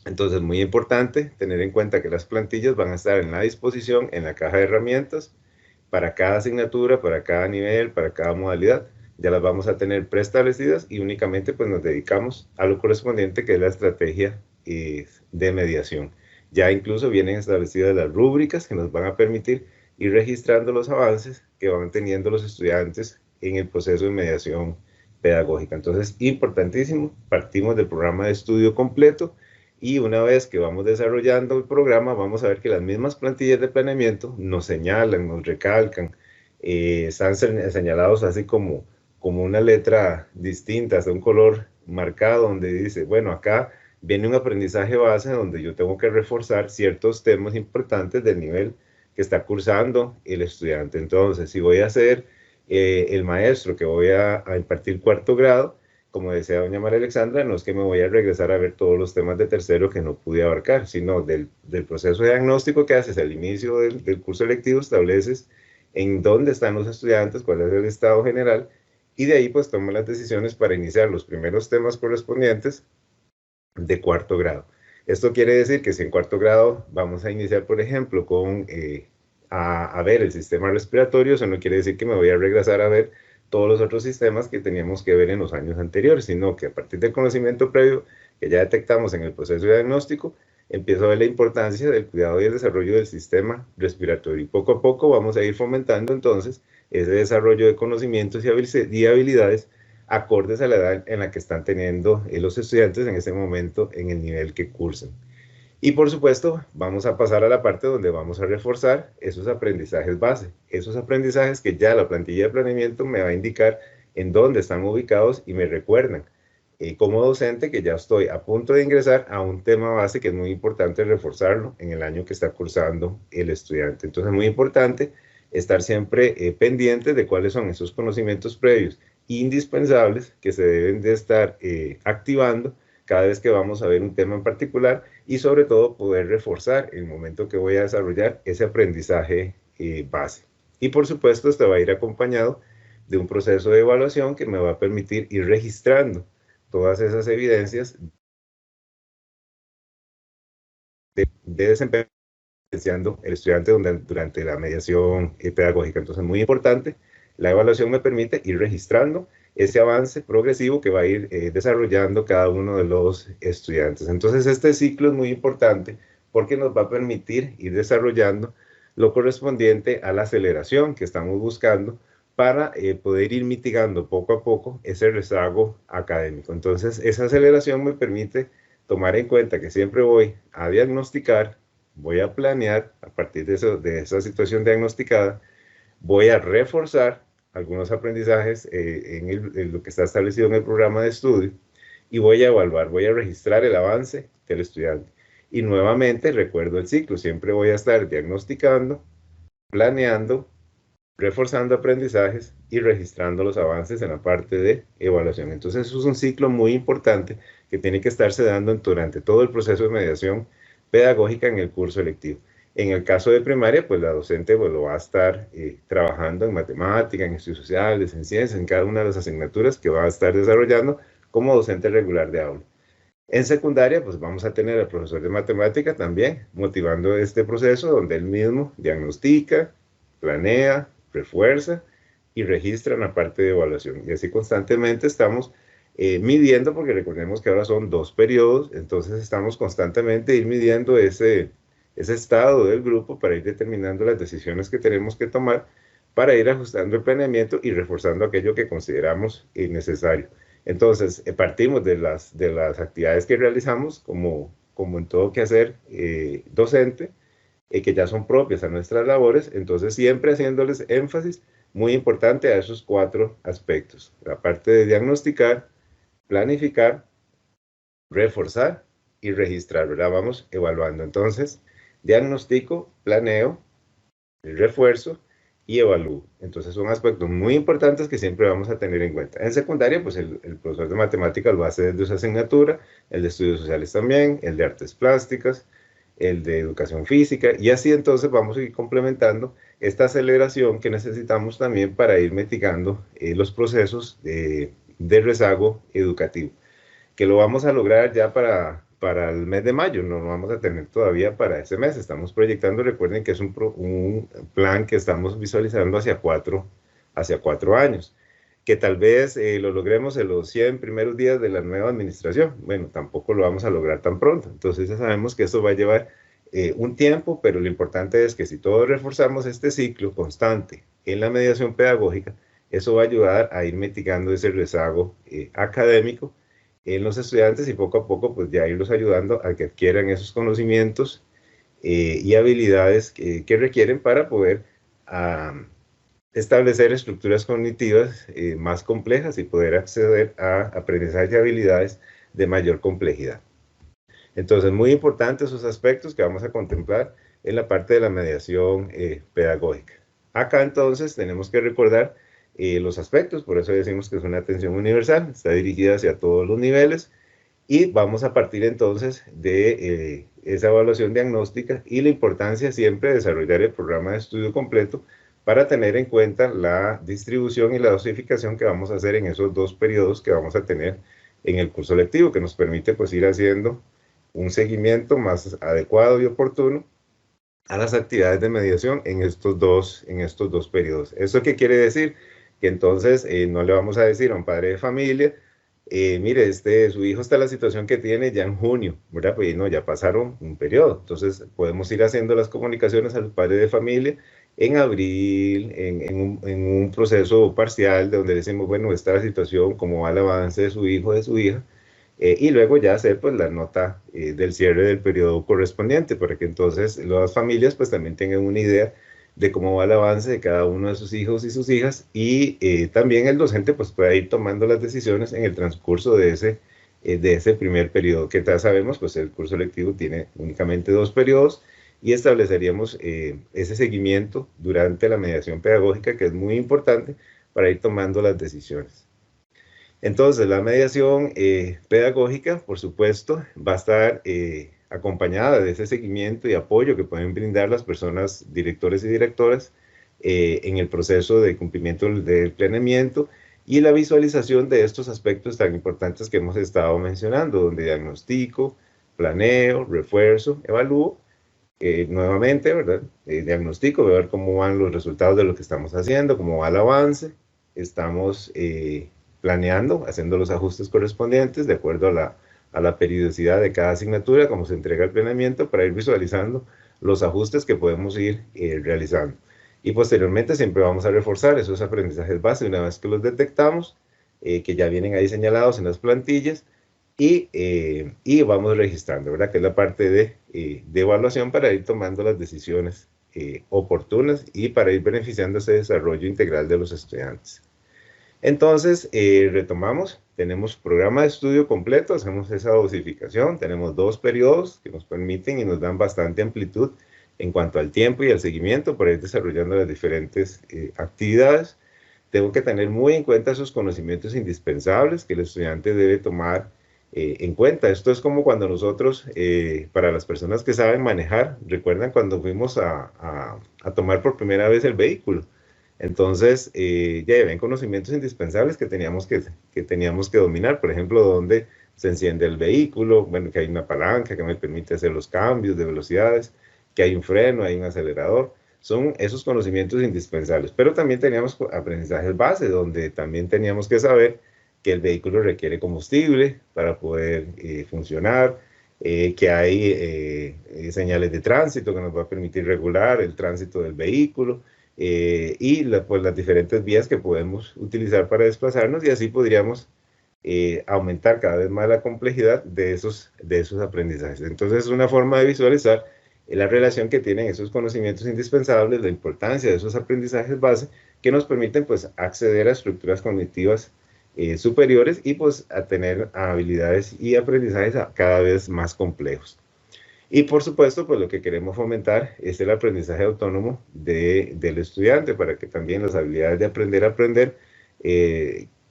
Entonces, muy importante tener en cuenta que las plantillas van a estar en la disposición en la caja de herramientas para cada asignatura, para cada nivel, para cada modalidad. Ya las vamos a tener preestablecidas y únicamente pues nos dedicamos a lo correspondiente que es la estrategia de mediación. Ya incluso vienen establecidas las rúbricas que nos van a permitir ir registrando los avances que van teniendo los estudiantes en el proceso de mediación pedagógica. Entonces, importantísimo, partimos del programa de estudio completo y una vez que vamos desarrollando el programa, vamos a ver que las mismas plantillas de planeamiento nos señalan, nos recalcan, están señalados así como una letra distinta, hasta un color marcado donde dice, bueno, acá viene un aprendizaje base donde yo tengo que reforzar ciertos temas importantes del nivel que está cursando el estudiante. Entonces, si voy a ser el maestro que voy a impartir 4º grado, como decía doña María Alexandra, no es que me voy a regresar a ver todos los temas de 3º que no pude abarcar, sino del proceso de diagnóstico que haces al inicio del curso lectivo, estableces en dónde están los estudiantes, cuál es el estado general, y de ahí pues tomo las decisiones para iniciar los primeros temas correspondientes de 4º grado. Esto quiere decir que si en 4º grado vamos a iniciar, por ejemplo, con a ver el sistema respiratorio, eso no quiere decir que me voy a regresar a ver todos los otros sistemas que teníamos que ver en los años anteriores, sino que a partir del conocimiento previo que ya detectamos en el proceso de diagnóstico, empiezo a ver la importancia del cuidado y el desarrollo del sistema respiratorio. Y poco a poco vamos a ir fomentando entonces ese desarrollo de conocimientos y habilidades acordes a la edad en la que están teniendo los estudiantes en ese momento en el nivel que cursan. Y por supuesto, vamos a pasar a la parte donde vamos a reforzar esos aprendizajes base, esos aprendizajes que ya la plantilla de planeamiento me va a indicar en dónde están ubicados y me recuerdan como docente que ya estoy a punto de ingresar a un tema base que es muy importante reforzarlo en el año que está cursando el estudiante. Entonces es muy importante estar siempre pendientes de cuáles son esos conocimientos previos indispensables que se deben de estar activando cada vez que vamos a ver un tema en particular y sobre todo poder reforzar el momento que voy a desarrollar ese aprendizaje base. Y por supuesto esto va a ir acompañado de un proceso de evaluación que me va a permitir ir registrando todas esas evidencias de desempeño el estudiante durante la mediación pedagógica. Entonces, muy importante, la evaluación me permite ir registrando ese avance progresivo que va a ir desarrollando cada uno de los estudiantes. Entonces, este ciclo es muy importante porque nos va a permitir ir desarrollando lo correspondiente a la aceleración que estamos buscando para poder ir mitigando poco a poco ese rezago académico. Entonces, esa aceleración me permite tomar en cuenta que siempre voy a diagnosticar, voy a planear a partir de esa situación diagnosticada, voy a reforzar algunos aprendizajes en lo que está establecido en el programa de estudio y voy a evaluar, voy a registrar el avance del estudiante. Y nuevamente recuerdo el ciclo, siempre voy a estar diagnosticando, planeando, reforzando aprendizajes y registrando los avances en la parte de evaluación. Entonces eso es un ciclo muy importante que tiene que estarse dando durante todo el proceso de mediación pedagógica en el curso electivo. En el caso de primaria, pues la docente pues, lo va a estar trabajando en matemática, en estudios sociales, en ciencias, en cada una de las asignaturas que va a estar desarrollando como docente regular de aula. En secundaria, pues vamos a tener al profesor de matemática también motivando este proceso donde él mismo diagnostica, planea, refuerza y registra la parte de evaluación. Y así constantemente estamos midiendo, porque recordemos que ahora son 2 periodos, entonces estamos constantemente ir midiendo ese estado del grupo para ir determinando las decisiones que tenemos que tomar para ir ajustando el planeamiento y reforzando aquello que consideramos necesario. Entonces, partimos de las actividades que realizamos como en todo quehacer docente, que ya son propias a nuestras labores, entonces siempre haciéndoles énfasis muy importante a esos 4 aspectos. La parte de diagnosticar, planificar, reforzar y registrar, ¿verdad? Vamos evaluando. Entonces, diagnostico, planeo, refuerzo y evalúo. Entonces son aspectos muy importantes que siempre vamos a tener en cuenta. En secundaria, pues el profesor de matemáticas lo hace desde su asignatura, el de estudios sociales también, el de artes plásticas, el de educación física, y así entonces vamos a ir complementando esta aceleración que necesitamos también para ir mitigando los procesos de rezago educativo, que lo vamos a lograr ya para el mes de mayo, no lo vamos a tener todavía para ese mes, estamos proyectando, recuerden que es un plan que estamos visualizando hacia 4 años, que tal vez lo logremos en los 100 primeros días de la nueva administración. Bueno, tampoco lo vamos a lograr tan pronto, entonces ya sabemos que esto va a llevar un tiempo, pero lo importante es que si todos reforzamos este ciclo constante en la mediación pedagógica, eso va a ayudar a ir mitigando ese rezago académico en los estudiantes y poco a poco pues ya irlos ayudando a que adquieran esos conocimientos y habilidades que requieren para poder establecer estructuras cognitivas más complejas y poder acceder a aprendizaje y habilidades de mayor complejidad. Entonces, muy importantes esos aspectos que vamos a contemplar en la parte de la mediación pedagógica. Acá entonces tenemos que recordar los aspectos, por eso decimos que es una atención universal, está dirigida hacia todos los niveles y vamos a partir entonces de esa evaluación diagnóstica y la importancia siempre de desarrollar el programa de estudio completo para tener en cuenta la distribución y la dosificación que vamos a hacer en esos 2 periodos que vamos a tener en el curso lectivo, que nos permite pues ir haciendo un seguimiento más adecuado y oportuno a las actividades de mediación en estos dos periodos. ¿Eso qué quiere decir? Que entonces no le vamos a decir a un padre de familia mire, su hijo está en la situación que tiene ya en junio, ¿verdad? Pues no, ya pasaron un periodo, entonces podemos ir haciendo las comunicaciones al padre de familia en abril, en un proceso parcial de donde decimos, bueno, esta es la situación, cómo va el avance de su hijo, de su hija, y luego ya hacer pues la nota del cierre del periodo correspondiente, para que entonces las familias pues también tengan una idea de cómo va el avance de cada uno de sus hijos y sus hijas, y también el docente pues puede ir tomando las decisiones en el transcurso de ese primer periodo, que ya sabemos pues el curso lectivo tiene únicamente 2 periodos, y estableceríamos ese seguimiento durante la mediación pedagógica, que es muy importante para ir tomando las decisiones. Entonces, la mediación pedagógica, por supuesto, va a estar acompañada de ese seguimiento y apoyo que pueden brindar las personas, directores y directoras, en el proceso de cumplimiento del planeamiento y la visualización de estos aspectos tan importantes que hemos estado mencionando, donde diagnostico, planeo, refuerzo, evalúo, nuevamente, ¿verdad? Diagnostico, ver cómo van los resultados de lo que estamos haciendo, cómo va el avance, estamos planeando, haciendo los ajustes correspondientes de acuerdo a la periodicidad de cada asignatura, como se entrega el planeamiento, para ir visualizando los ajustes que podemos ir realizando. Y posteriormente siempre vamos a reforzar esos aprendizajes base una vez que los detectamos, que ya vienen ahí señalados en las plantillas, y vamos registrando, ¿verdad? Que es la parte de evaluación para ir tomando las decisiones oportunas y para ir beneficiando ese desarrollo integral de los estudiantes. Entonces, retomamos, tenemos programa de estudio completo, hacemos esa dosificación, tenemos 2 periodos que nos permiten y nos dan bastante amplitud en cuanto al tiempo y al seguimiento para ir desarrollando las diferentes actividades. Tengo que tener muy en cuenta esos conocimientos indispensables que el estudiante debe tomar en cuenta. Esto es como cuando nosotros, para las personas que saben manejar, recuerdan cuando fuimos a tomar por primera vez el vehículo. Entonces, ya ven conocimientos indispensables que teníamos que dominar. Por ejemplo, dónde se enciende el vehículo, bueno, que hay una palanca que me permite hacer los cambios de velocidades, que hay un freno, hay un acelerador. Son esos conocimientos indispensables. Pero también teníamos aprendizajes base, donde también teníamos que saber que el vehículo requiere combustible para poder funcionar, que hay señales de tránsito que nos va a permitir regular el tránsito del vehículo, y pues las diferentes vías que podemos utilizar para desplazarnos, y así podríamos aumentar cada vez más la complejidad de esos aprendizajes. Entonces es una forma de visualizar la relación que tienen esos conocimientos indispensables, la importancia de esos aprendizajes base que nos permiten pues acceder a estructuras cognitivas superiores y pues a tener habilidades y aprendizajes cada vez más complejos. Y por supuesto, pues lo que queremos fomentar es el aprendizaje autónomo del estudiante, para que también las habilidades de aprender a aprender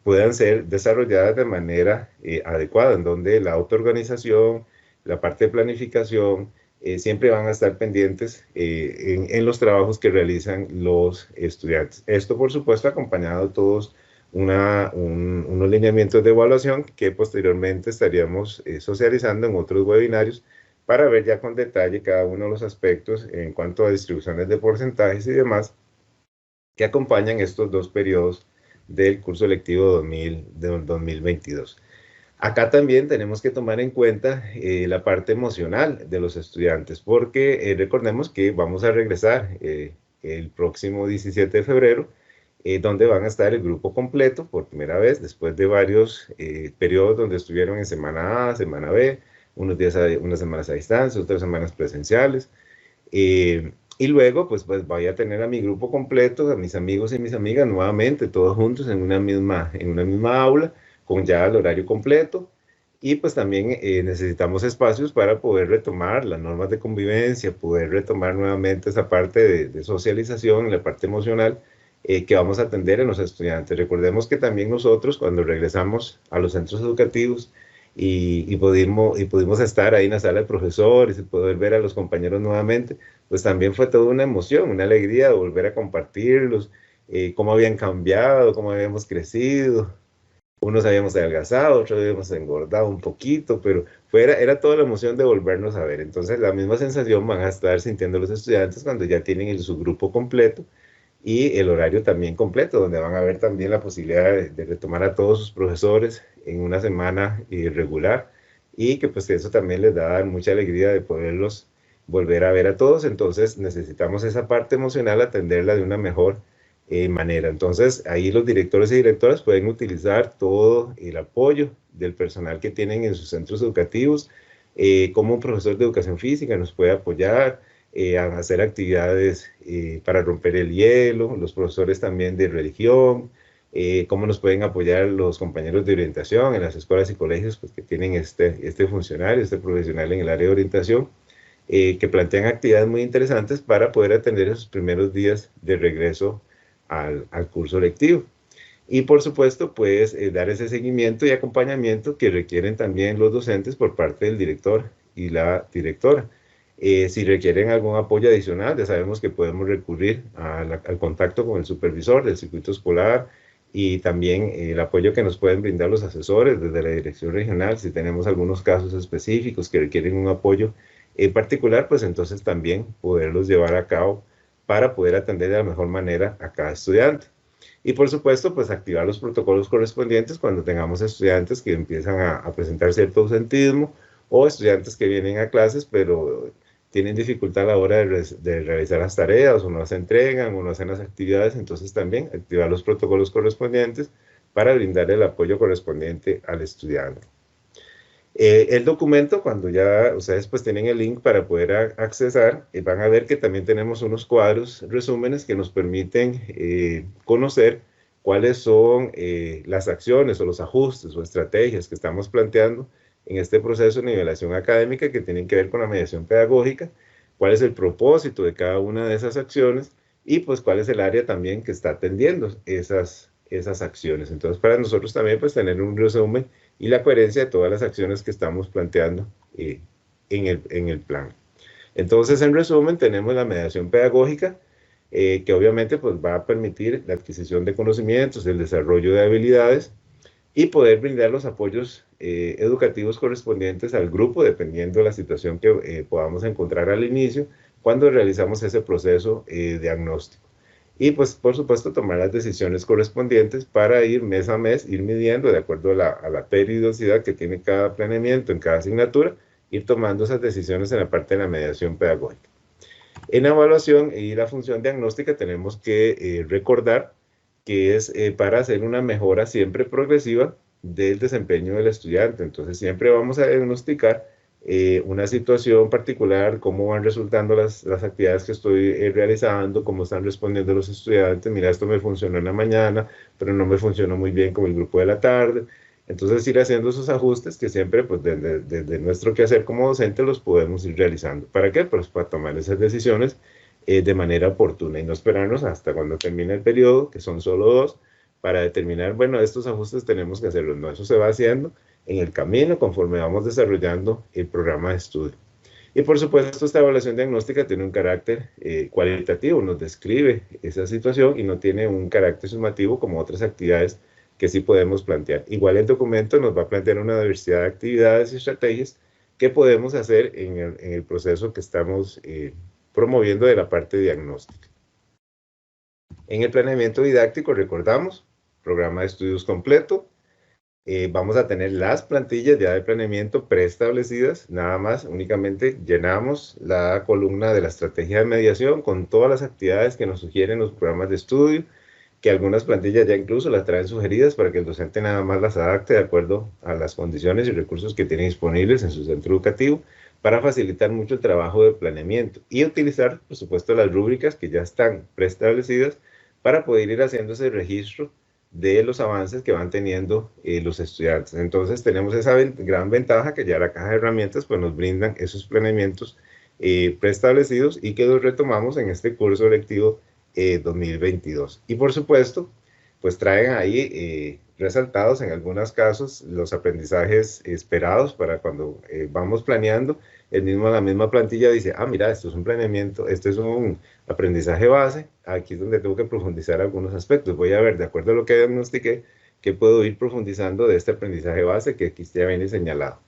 puedan ser desarrolladas de manera adecuada, en donde la autoorganización, la parte de planificación, siempre van a estar pendientes en los trabajos que realizan los estudiantes. Esto, por supuesto, acompañado de todos unos lineamientos de evaluación que posteriormente estaríamos socializando en otros webinarios, para ver ya con detalle cada uno de los aspectos en cuanto a distribuciones de porcentajes y demás que acompañan estos 2 periodos del curso lectivo 2022. Acá también tenemos que tomar en cuenta la parte emocional de los estudiantes, porque recordemos que vamos a regresar el próximo 17 de febrero, donde van a estar el grupo completo por primera vez, después de varios periodos donde estuvieron en semana A, semana B, unos días, unas semanas a distancia, otras semanas presenciales, y luego pues voy a tener a mi grupo completo, a mis amigos y mis amigas nuevamente, todos juntos en una misma aula, con ya el horario completo, y pues también necesitamos espacios para poder retomar las normas de convivencia, poder retomar nuevamente esa parte de socialización, la parte emocional, que vamos a atender en los estudiantes. Recordemos que también nosotros, cuando regresamos a los centros educativos, y pudimos estar ahí en la sala de profesores y poder ver a los compañeros nuevamente, pues también fue toda una emoción, una alegría de volver a compartirlos, cómo habían cambiado, cómo habíamos crecido. Unos habíamos adelgazado, otros habíamos engordado un poquito, pero era toda la emoción de volvernos a ver. Entonces la misma sensación van a estar sintiendo los estudiantes cuando ya tienen su grupo completo, y el horario también completo, donde van a ver también la posibilidad de retomar a todos sus profesores en una semana regular, y que pues eso también les da mucha alegría de poderlos volver a ver a todos. Entonces necesitamos esa parte emocional atenderla de una mejor manera. Entonces ahí los directores y directoras pueden utilizar todo el apoyo del personal que tienen en sus centros educativos, como un profesor de educación física nos puede apoyar a hacer actividades para romper el hielo, los profesores también de religión, cómo nos pueden apoyar los compañeros de orientación en las escuelas y colegios, pues, que tienen este funcionario, este profesional en el área de orientación, que plantean actividades muy interesantes para poder atender esos primeros días de regreso al curso lectivo. Y por supuesto, pues dar ese seguimiento y acompañamiento que requieren también los docentes por parte del director y la directora. Si requieren algún apoyo adicional, ya sabemos que podemos recurrir al contacto con el supervisor del circuito escolar, y también el apoyo que nos pueden brindar los asesores desde la dirección regional. Si tenemos algunos casos específicos que requieren un apoyo en particular, pues entonces también poderlos llevar a cabo para poder atender de la mejor manera a cada estudiante. Y por supuesto, pues activar los protocolos correspondientes cuando tengamos estudiantes que empiezan a presentar cierto ausentismo, o estudiantes que vienen a clases pero tienen dificultad a la hora de realizar las tareas, o no se entregan, o no hacen las actividades. Entonces también activar los protocolos correspondientes para brindar el apoyo correspondiente al estudiante. El documento, cuando ya ustedes pues tienen el link para poder accesar, van a ver que también tenemos unos cuadros, resúmenes, que nos permiten conocer cuáles son las acciones o los ajustes o estrategias que estamos planteando en este proceso de nivelación académica, que tienen que ver con la mediación pedagógica, cuál es el propósito de cada una de esas acciones, y pues cuál es el área también que está atendiendo esas acciones. Entonces, para nosotros también pues tener un resumen y la coherencia de todas las acciones que estamos planteando en el plan. Entonces, en resumen, tenemos la mediación pedagógica, que obviamente pues va a permitir la adquisición de conocimientos, el desarrollo de habilidades, y poder brindar los apoyos educativos correspondientes al grupo, dependiendo de la situación que podamos encontrar al inicio, cuando realizamos ese proceso diagnóstico. Y pues por supuesto tomar las decisiones correspondientes para ir mes a mes, ir midiendo de acuerdo a la periodicidad que tiene cada planeamiento en cada asignatura, ir tomando esas decisiones en la parte de la mediación pedagógica. En la evaluación y la función diagnóstica tenemos que recordar que es para hacer una mejora siempre progresiva del desempeño del estudiante. Entonces siempre vamos a diagnosticar una situación particular, cómo van resultando las actividades que estoy realizando, cómo están respondiendo los estudiantes. Mira, esto me funcionó en la mañana, pero no me funcionó muy bien con el grupo de la tarde. Entonces ir haciendo esos ajustes que siempre pues desde nuestro quehacer como docente los podemos ir realizando. ¿Para qué? Pues para tomar esas decisiones de manera oportuna, y no esperarnos hasta cuando termine el periodo, que son solo 2, para determinar, bueno, estos ajustes tenemos que hacerlos. No, eso se va haciendo en el camino conforme vamos desarrollando el programa de estudio. Y por supuesto, esta evaluación diagnóstica tiene un carácter cualitativo, nos describe esa situación y no tiene un carácter sumativo como otras actividades que sí podemos plantear. Igual el documento nos va a plantear una diversidad de actividades y estrategias que podemos hacer en el proceso que estamos promoviendo de la parte diagnóstica. En el planeamiento didáctico, recordamos, programa de estudios completo. Vamos a tener las plantillas ya de planeamiento preestablecidas, nada más, únicamente llenamos la columna de la estrategia de mediación con todas las actividades que nos sugieren los programas de estudio, que algunas plantillas ya incluso las traen sugeridas para que el docente nada más las adapte de acuerdo a las condiciones y recursos que tiene disponibles en su centro educativo, para facilitar mucho el trabajo de planeamiento, y utilizar, por supuesto, las rúbricas que ya están preestablecidas para poder ir haciendo ese registro de los avances que van teniendo los estudiantes. Entonces tenemos esa gran ventaja que ya la caja de herramientas pues nos brindan esos planeamientos preestablecidos, y que los retomamos en este curso lectivo 2022. Y por supuesto, pues traen ahí resaltados en algunos casos los aprendizajes esperados para cuando vamos planeando. La misma plantilla dice, ah, mira, esto es un planeamiento, este es un aprendizaje base, aquí es donde tengo que profundizar algunos aspectos. Voy a ver, de acuerdo a lo que diagnostiqué, qué puedo ir profundizando de este aprendizaje base que aquí ya viene señalado.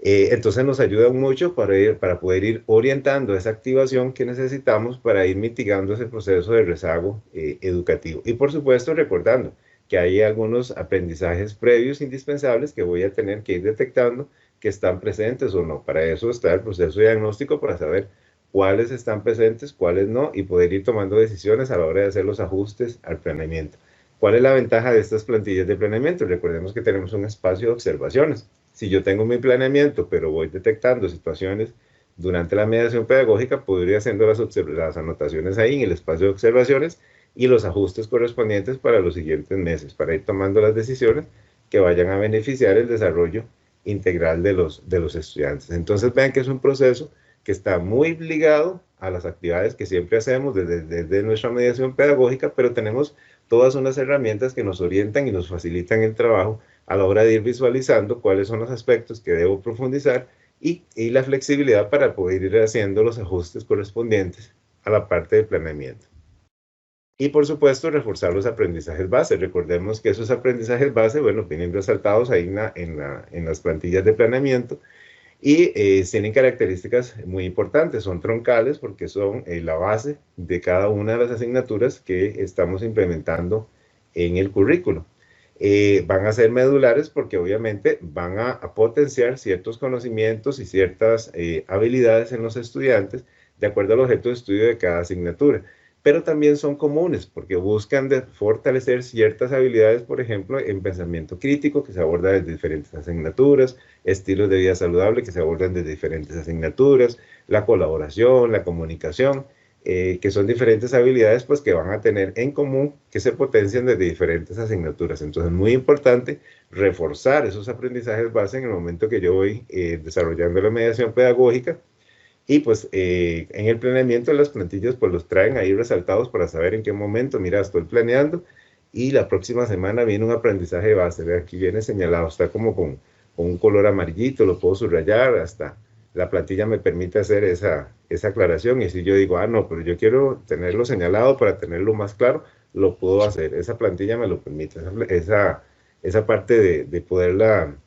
Entonces nos ayuda mucho para poder ir orientando esa activación que necesitamos para ir mitigando ese proceso de rezago educativo. Y por supuesto recordando que hay algunos aprendizajes previos indispensables que voy a tener que ir detectando que están presentes o no. Para eso está el proceso diagnóstico, para saber cuáles están presentes, cuáles no, y poder ir tomando decisiones a la hora de hacer los ajustes al planeamiento. ¿Cuál es la ventaja de estas plantillas de planeamiento? Recordemos que tenemos un espacio de observaciones. Si yo tengo mi planeamiento, pero voy detectando situaciones durante la mediación pedagógica, puedo ir haciendo las anotaciones ahí en el espacio de observaciones y los ajustes correspondientes para los siguientes meses, para ir tomando las decisiones que vayan a beneficiar el desarrollo integral de los estudiantes. Entonces vean que es un proceso que está muy ligado a las actividades que siempre hacemos desde nuestra mediación pedagógica, pero tenemos todas unas herramientas que nos orientan y nos facilitan el trabajo a la hora de ir visualizando cuáles son los aspectos que debo profundizar y la flexibilidad para poder ir haciendo los ajustes correspondientes a la parte de planeamiento. Y por supuesto, reforzar los aprendizajes base. Recordemos que esos aprendizajes base, bueno, vienen resaltados ahí en las plantillas de planeamiento y tienen características muy importantes. Son troncales porque son la base de cada una de las asignaturas que estamos implementando en el currículo. Van a ser medulares porque obviamente van a potenciar ciertos conocimientos y ciertas habilidades en los estudiantes de acuerdo al objeto de estudio de cada asignatura. Pero también son comunes porque buscan fortalecer ciertas habilidades, por ejemplo, en pensamiento crítico, que se aborda desde diferentes asignaturas, estilos de vida saludable, que se abordan desde diferentes asignaturas, la colaboración, la comunicación, que son diferentes habilidades pues, que van a tener en común, que se potencian desde diferentes asignaturas. Entonces, es muy importante reforzar esos aprendizajes base en el momento que yo voy desarrollando la mediación pedagógica. Y pues en el planeamiento de las plantillas pues los traen ahí resaltados para saber en qué momento, mira, estoy planeando y la próxima semana viene un aprendizaje base, ¿ve? Aquí viene señalado, está como con un color amarillito, lo puedo subrayar, hasta la plantilla me permite hacer esa aclaración y si yo digo, ah, no, pero yo quiero tenerlo señalado para tenerlo más claro, lo puedo hacer, esa plantilla me lo permite, esa parte de poderla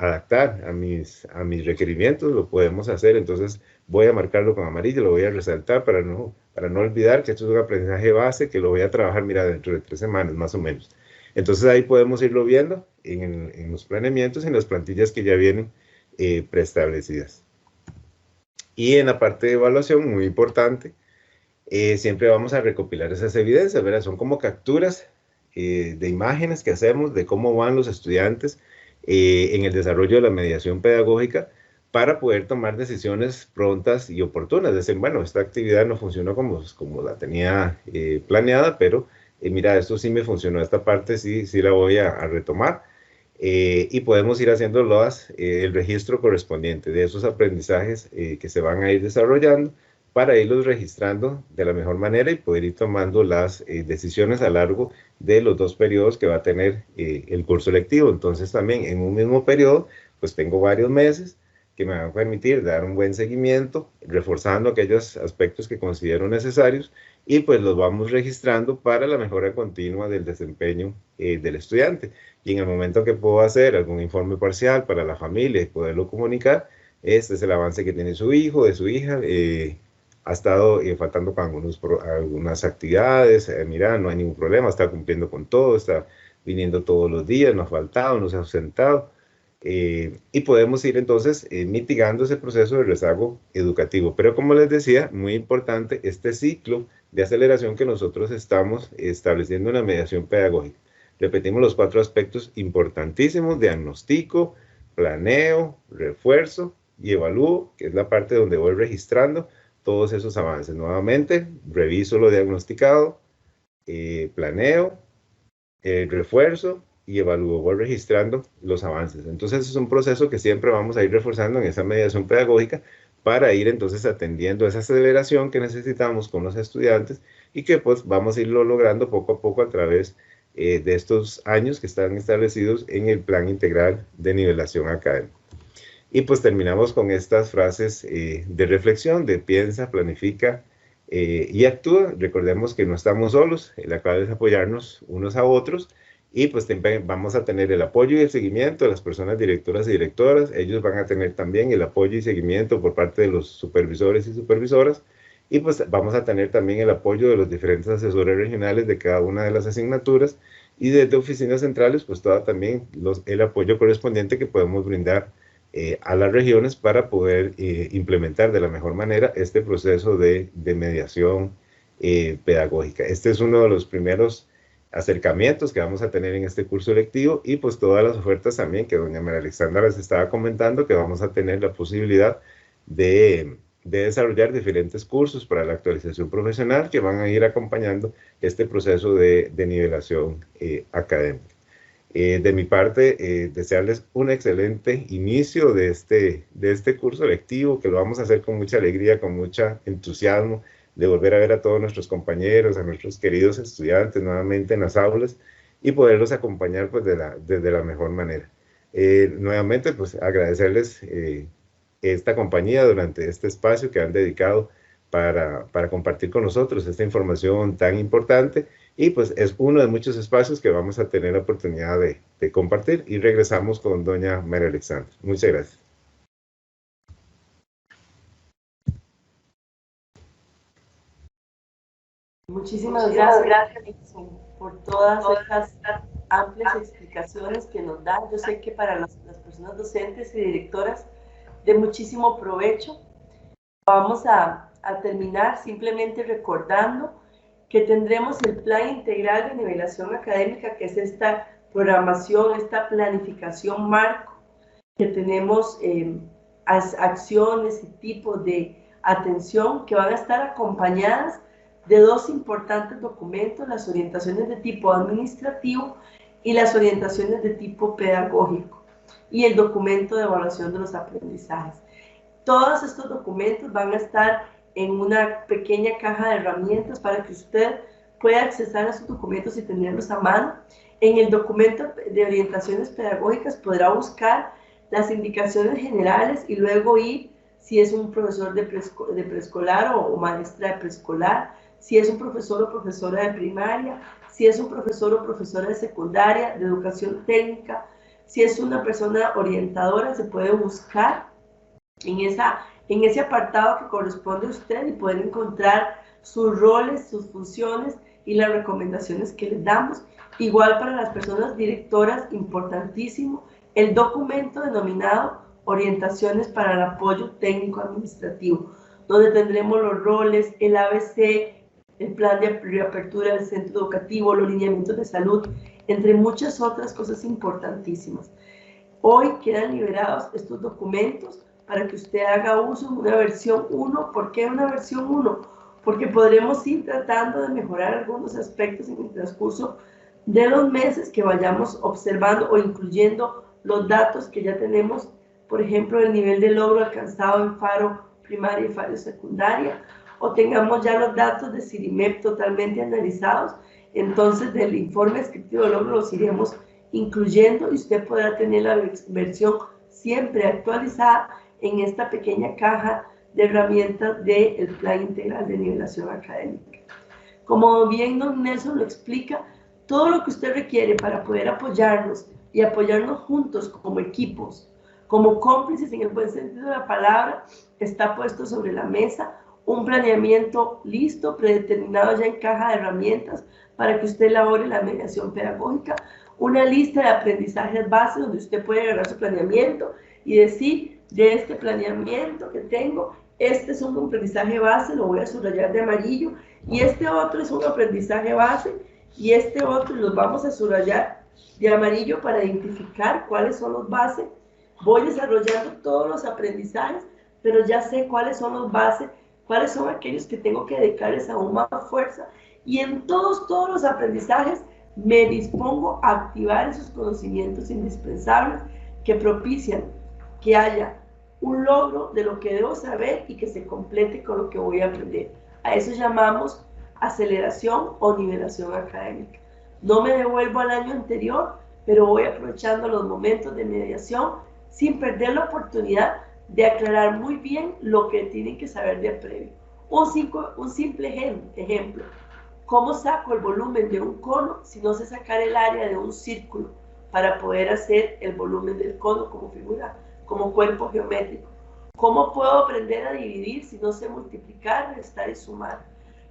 adaptar a mis requerimientos, lo podemos hacer. Entonces voy a marcarlo con amarillo, lo voy a resaltar para no olvidar que esto es un aprendizaje base que lo voy a trabajar, mira, dentro de 3 semanas más o menos. Entonces ahí podemos irlo viendo en los planeamientos y en las plantillas que ya vienen preestablecidas. Y en la parte de evaluación, muy importante, siempre vamos a recopilar esas evidencias, ¿verdad? Son como capturas de imágenes que hacemos de cómo van los estudiantes en el desarrollo de la mediación pedagógica para poder tomar decisiones prontas y oportunas. Decir, bueno, esta actividad no funcionó como la tenía planeada, pero mira, esto sí me funcionó, esta parte sí la voy a retomar. Y podemos ir haciendo el registro correspondiente de esos aprendizajes que se van a ir desarrollando para irlos registrando de la mejor manera y poder ir tomando las decisiones a lo largo de los 2 periodos que va a tener el curso lectivo. Entonces también en un mismo periodo, pues tengo varios meses que me van a permitir dar un buen seguimiento, reforzando aquellos aspectos que considero necesarios y pues los vamos registrando para la mejora continua del desempeño del estudiante. Y en el momento que puedo hacer algún informe parcial para la familia y poderlo comunicar, este es el avance que tiene su hijo, de su hija, ha estado faltando con algunas actividades, mira, no hay ningún problema, está cumpliendo con todo, está viniendo todos los días, no ha faltado, no se ha ausentado, y podemos ir entonces mitigando ese proceso de rezago educativo. Pero como les decía, muy importante este ciclo de aceleración que nosotros estamos estableciendo en la mediación pedagógica. Repetimos los 4 aspectos importantísimos: diagnostico, planeo, refuerzo y evalúo, que es la parte donde voy registrando todos esos avances. Nuevamente, reviso lo diagnosticado, planeo, refuerzo y evalúo, voy registrando los avances. Entonces es un proceso que siempre vamos a ir reforzando en esa mediación pedagógica para ir entonces atendiendo esa aceleración que necesitamos con los estudiantes y que pues vamos a irlo logrando poco a poco a través de estos años que están establecidos en el Plan Integral de Nivelación Académica. Y pues terminamos con estas frases de reflexión, de piensa, planifica y actúa. Recordemos que no estamos solos, la clave es apoyarnos unos a otros y pues vamos a tener el apoyo y el seguimiento de las personas directoras y directoras. Ellos van a tener también el apoyo y seguimiento por parte de los supervisores y supervisoras, y pues vamos a tener también el apoyo de los diferentes asesores regionales de cada una de las asignaturas, y desde oficinas centrales pues también el apoyo correspondiente que podemos brindar a las regiones para poder implementar de la mejor manera este proceso de mediación pedagógica. Este es uno de los primeros acercamientos que vamos a tener en este curso lectivo, y pues todas las ofertas también que doña María Alexandra les estaba comentando, que vamos a tener la posibilidad de desarrollar diferentes cursos para la actualización profesional que van a ir acompañando este proceso de nivelación académica. De mi parte, desearles un excelente inicio de este curso lectivo, que lo vamos a hacer con mucha alegría, con mucho entusiasmo, de volver a ver a todos nuestros compañeros, a nuestros queridos estudiantes nuevamente en las aulas, y poderlos acompañar pues desde la mejor manera. Nuevamente, pues agradecerles esta compañía durante este espacio que han dedicado para compartir con nosotros esta información tan importante, y pues es uno de muchos espacios que vamos a tener la oportunidad de compartir, y regresamos con doña María Alexandra. Muchas gracias. Muchísimas gracias por todas estas amplias explicaciones que nos da. Yo sé que para las personas docentes y directoras de muchísimo provecho. Vamos a terminar simplemente recordando que tendremos el Plan Integral de Nivelación Académica, que es esta programación, esta planificación marco, que tenemos acciones y tipos de atención que van a estar acompañadas de dos importantes documentos: las orientaciones de tipo administrativo y las orientaciones de tipo pedagógico, y el documento de evaluación de los aprendizajes. Todos estos documentos van a estar en una pequeña caja de herramientas para que usted pueda accesar a sus documentos y tenerlos a mano. En el documento de orientaciones pedagógicas podrá buscar las indicaciones generales y luego ir, si es un profesor de preescolar o maestra de preescolar, si es un profesor o profesora de primaria, si es un profesor o profesora de secundaria, de educación técnica, si es una persona orientadora, se puede buscar en ese apartado que corresponde a usted y poder encontrar sus roles, sus funciones y las recomendaciones que les damos. Igual para las personas directoras, importantísimo, el documento denominado Orientaciones para el Apoyo Técnico Administrativo, donde tendremos los roles, el ABC, el plan de reapertura del centro educativo, los lineamientos de salud, entre muchas otras cosas importantísimas. Hoy quedan liberados estos documentos para que usted haga uso de una versión 1. ¿Por qué una versión 1? Porque podremos ir tratando de mejorar algunos aspectos en el transcurso de los meses que vayamos observando o incluyendo los datos que ya tenemos, por ejemplo, el nivel de logro alcanzado en FARO primaria y FARO secundaria, o tengamos ya los datos de CIRIMEP totalmente analizados. Entonces, del informe descriptivo de logro los iremos incluyendo, y usted podrá tener la versión siempre actualizada en esta pequeña caja de herramientas del Plan Integral de Nivelación Académica. Como bien don Nelson lo explica, todo lo que usted requiere para poder apoyarnos y apoyarnos juntos como equipos, como cómplices en el buen sentido de la palabra, está puesto sobre la mesa. Un planeamiento listo, predeterminado ya en caja de herramientas para que usted elabore la mediación pedagógica, una lista de aprendizajes base donde usted puede agarrar su planeamiento y decir: de este planeamiento que tengo, este es un aprendizaje base, lo voy a subrayar de amarillo, y este otro es un aprendizaje base, y este otro los vamos a subrayar de amarillo para identificar cuáles son los bases. Voy desarrollando todos los aprendizajes, pero ya sé cuáles son los bases, cuáles son aquellos que tengo que dedicarles aún más fuerza, y en todos los aprendizajes me dispongo a activar esos conocimientos indispensables que propician que haya un logro de lo que debo saber y que se complete con lo que voy a aprender. A eso llamamos aceleración o nivelación académica. No me devuelvo al año anterior, pero voy aprovechando los momentos de mediación sin perder la oportunidad de aclarar muy bien lo que tienen que saber de previo. Un simple ejemplo. ¿Cómo saco el volumen de un cono si no sé sacar el área de un círculo para poder hacer el volumen del cono como figura, como cuerpo geométrico? ¿Cómo puedo aprender a dividir si no sé multiplicar, restar y sumar?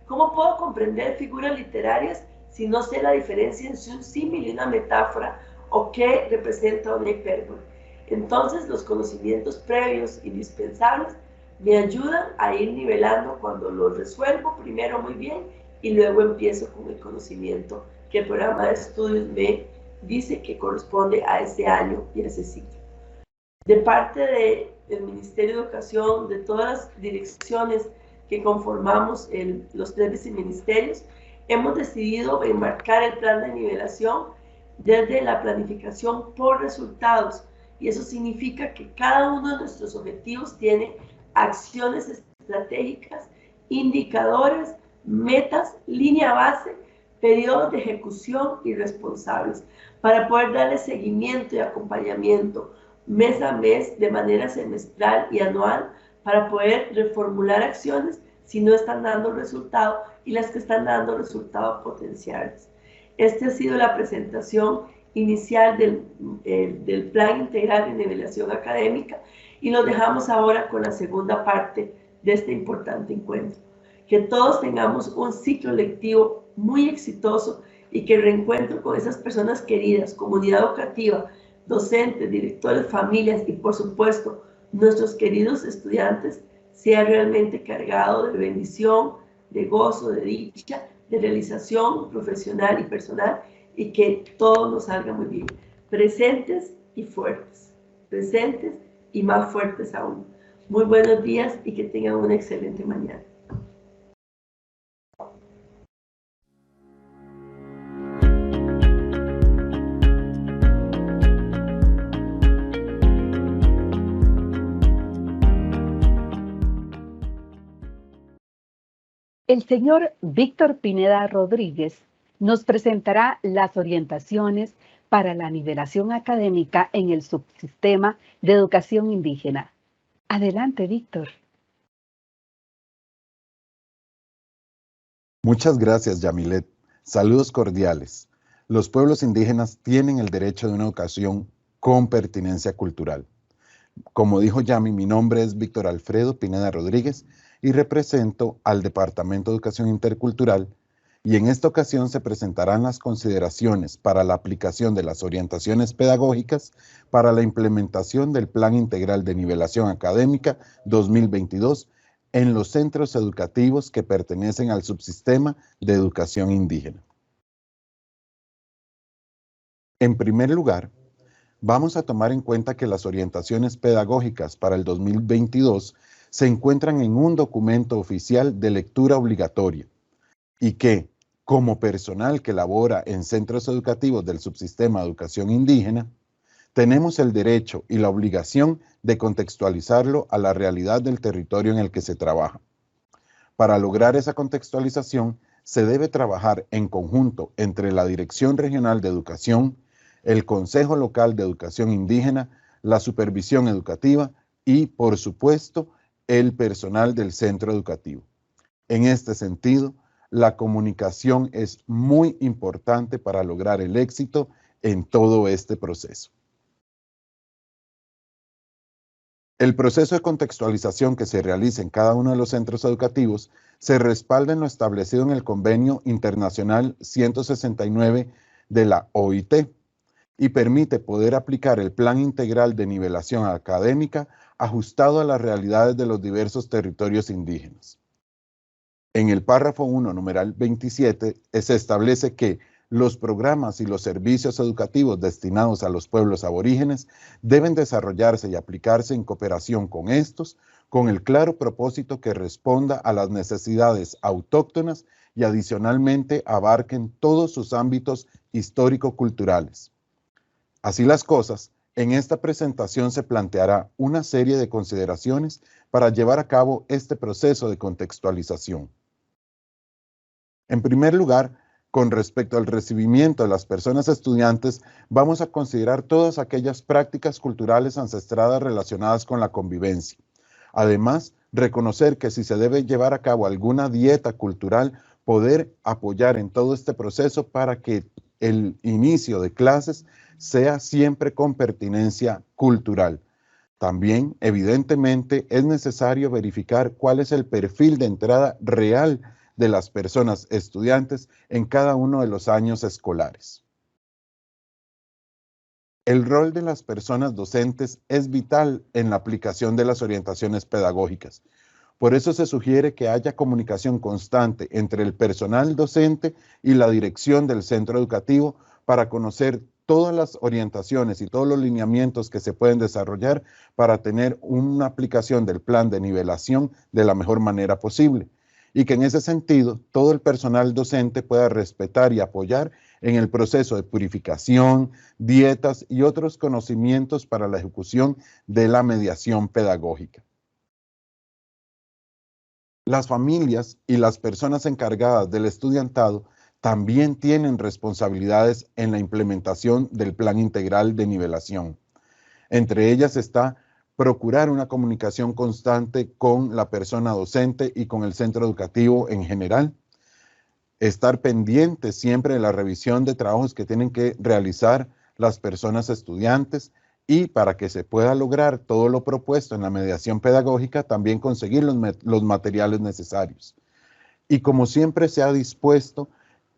¿Cómo puedo comprender figuras literarias si no sé la diferencia entre un símil y una metáfora o qué representa una hipérbole? Entonces, los conocimientos previos indispensables me ayudan a ir nivelando cuando los resuelvo primero muy bien y luego empiezo con el conocimiento que el programa de estudios me dice que corresponde a ese año y a ese ciclo. De parte del Ministerio de Educación, de todas las direcciones que conformamos los 3 viceministerios, hemos decidido enmarcar el plan de nivelación desde la planificación por resultados, y eso significa que cada uno de nuestros objetivos tiene acciones estratégicas, indicadores, metas, línea base, periodos de ejecución y responsables, para poder darle seguimiento y acompañamiento mes a mes, de manera semestral y anual, para poder reformular acciones si no están dando resultado y las que están dando resultados potenciales. Esta ha sido la presentación inicial del Plan Integral de Nivelación Académica, y nos dejamos ahora con la segunda parte de este importante encuentro. Que todos tengamos un ciclo lectivo muy exitoso y que el reencuentro con esas personas queridas, comunidad educativa, docentes, directores, familias y por supuesto nuestros queridos estudiantes sea realmente cargado de bendición, de gozo, de dicha, de realización profesional y personal, y que todo nos salga muy bien. Presentes y fuertes, presentes y más fuertes aún. Muy buenos días y que tengan una excelente mañana. El señor Víctor Pineda Rodríguez nos presentará las orientaciones para la nivelación académica en el subsistema de educación indígena. Adelante, Víctor. Muchas gracias, Yamilet. Saludos cordiales. Los pueblos indígenas tienen el derecho de una educación con pertinencia cultural. Como dijo Yami, mi nombre es Víctor Alfredo Pineda Rodríguez y represento al Departamento de Educación Intercultural, y en esta ocasión se presentarán las consideraciones para la aplicación de las orientaciones pedagógicas para la implementación del Plan Integral de Nivelación Académica 2022 en los centros educativos que pertenecen al subsistema de educación indígena. En primer lugar, vamos a tomar en cuenta que las orientaciones pedagógicas para el 2022 se encuentran en un documento oficial de lectura obligatoria y que, como personal que labora en centros educativos del subsistema de educación indígena, tenemos el derecho y la obligación de contextualizarlo a la realidad del territorio en el que se trabaja. Para lograr esa contextualización, se debe trabajar en conjunto entre la Dirección Regional de Educación, el Consejo Local de Educación Indígena, la Supervisión Educativa y, por supuesto, el personal del centro educativo. En este sentido, la comunicación es muy importante para lograr el éxito en todo este proceso. El proceso de contextualización que se realiza en cada uno de los centros educativos se respalda en lo establecido en el Convenio Internacional 169 de la OIT y permite poder aplicar el Plan Integral de Nivelación Académica ajustado a las realidades de los diversos territorios indígenas. En el párrafo 1, numeral 27, se establece que los programas y los servicios educativos destinados a los pueblos aborígenes deben desarrollarse y aplicarse en cooperación con estos, con el claro propósito que responda a las necesidades autóctonas y adicionalmente abarquen todos sus ámbitos histórico-culturales. Así las cosas, en esta presentación se planteará una serie de consideraciones para llevar a cabo este proceso de contextualización. En primer lugar, con respecto al recibimiento de las personas estudiantes, vamos a considerar todas aquellas prácticas culturales ancestrales relacionadas con la convivencia. Además, reconocer que si se debe llevar a cabo alguna dieta cultural, poder apoyar en todo este proceso para que el inicio de clases sea siempre con pertinencia cultural. También, evidentemente, es necesario verificar cuál es el perfil de entrada real de las personas estudiantes en cada uno de los años escolares. El rol de las personas docentes es vital en la aplicación de las orientaciones pedagógicas. Por eso se sugiere que haya comunicación constante entre el personal docente y la dirección del centro educativo para conocer todas las orientaciones y todos los lineamientos que se pueden desarrollar para tener una aplicación del plan de nivelación de la mejor manera posible. Y que en ese sentido todo el personal docente pueda respetar y apoyar en el proceso de purificación, dietas y otros conocimientos para la ejecución de la mediación pedagógica. Las familias y las personas encargadas del estudiantado también tienen responsabilidades en la implementación del plan integral de nivelación. Entre ellas está procurar una comunicación constante con la persona docente y con el centro educativo en general, estar pendiente siempre de la revisión de trabajos que tienen que realizar las personas estudiantes y para que se pueda lograr todo lo propuesto en la mediación pedagógica, también conseguir los materiales necesarios. Y como siempre se ha dispuesto,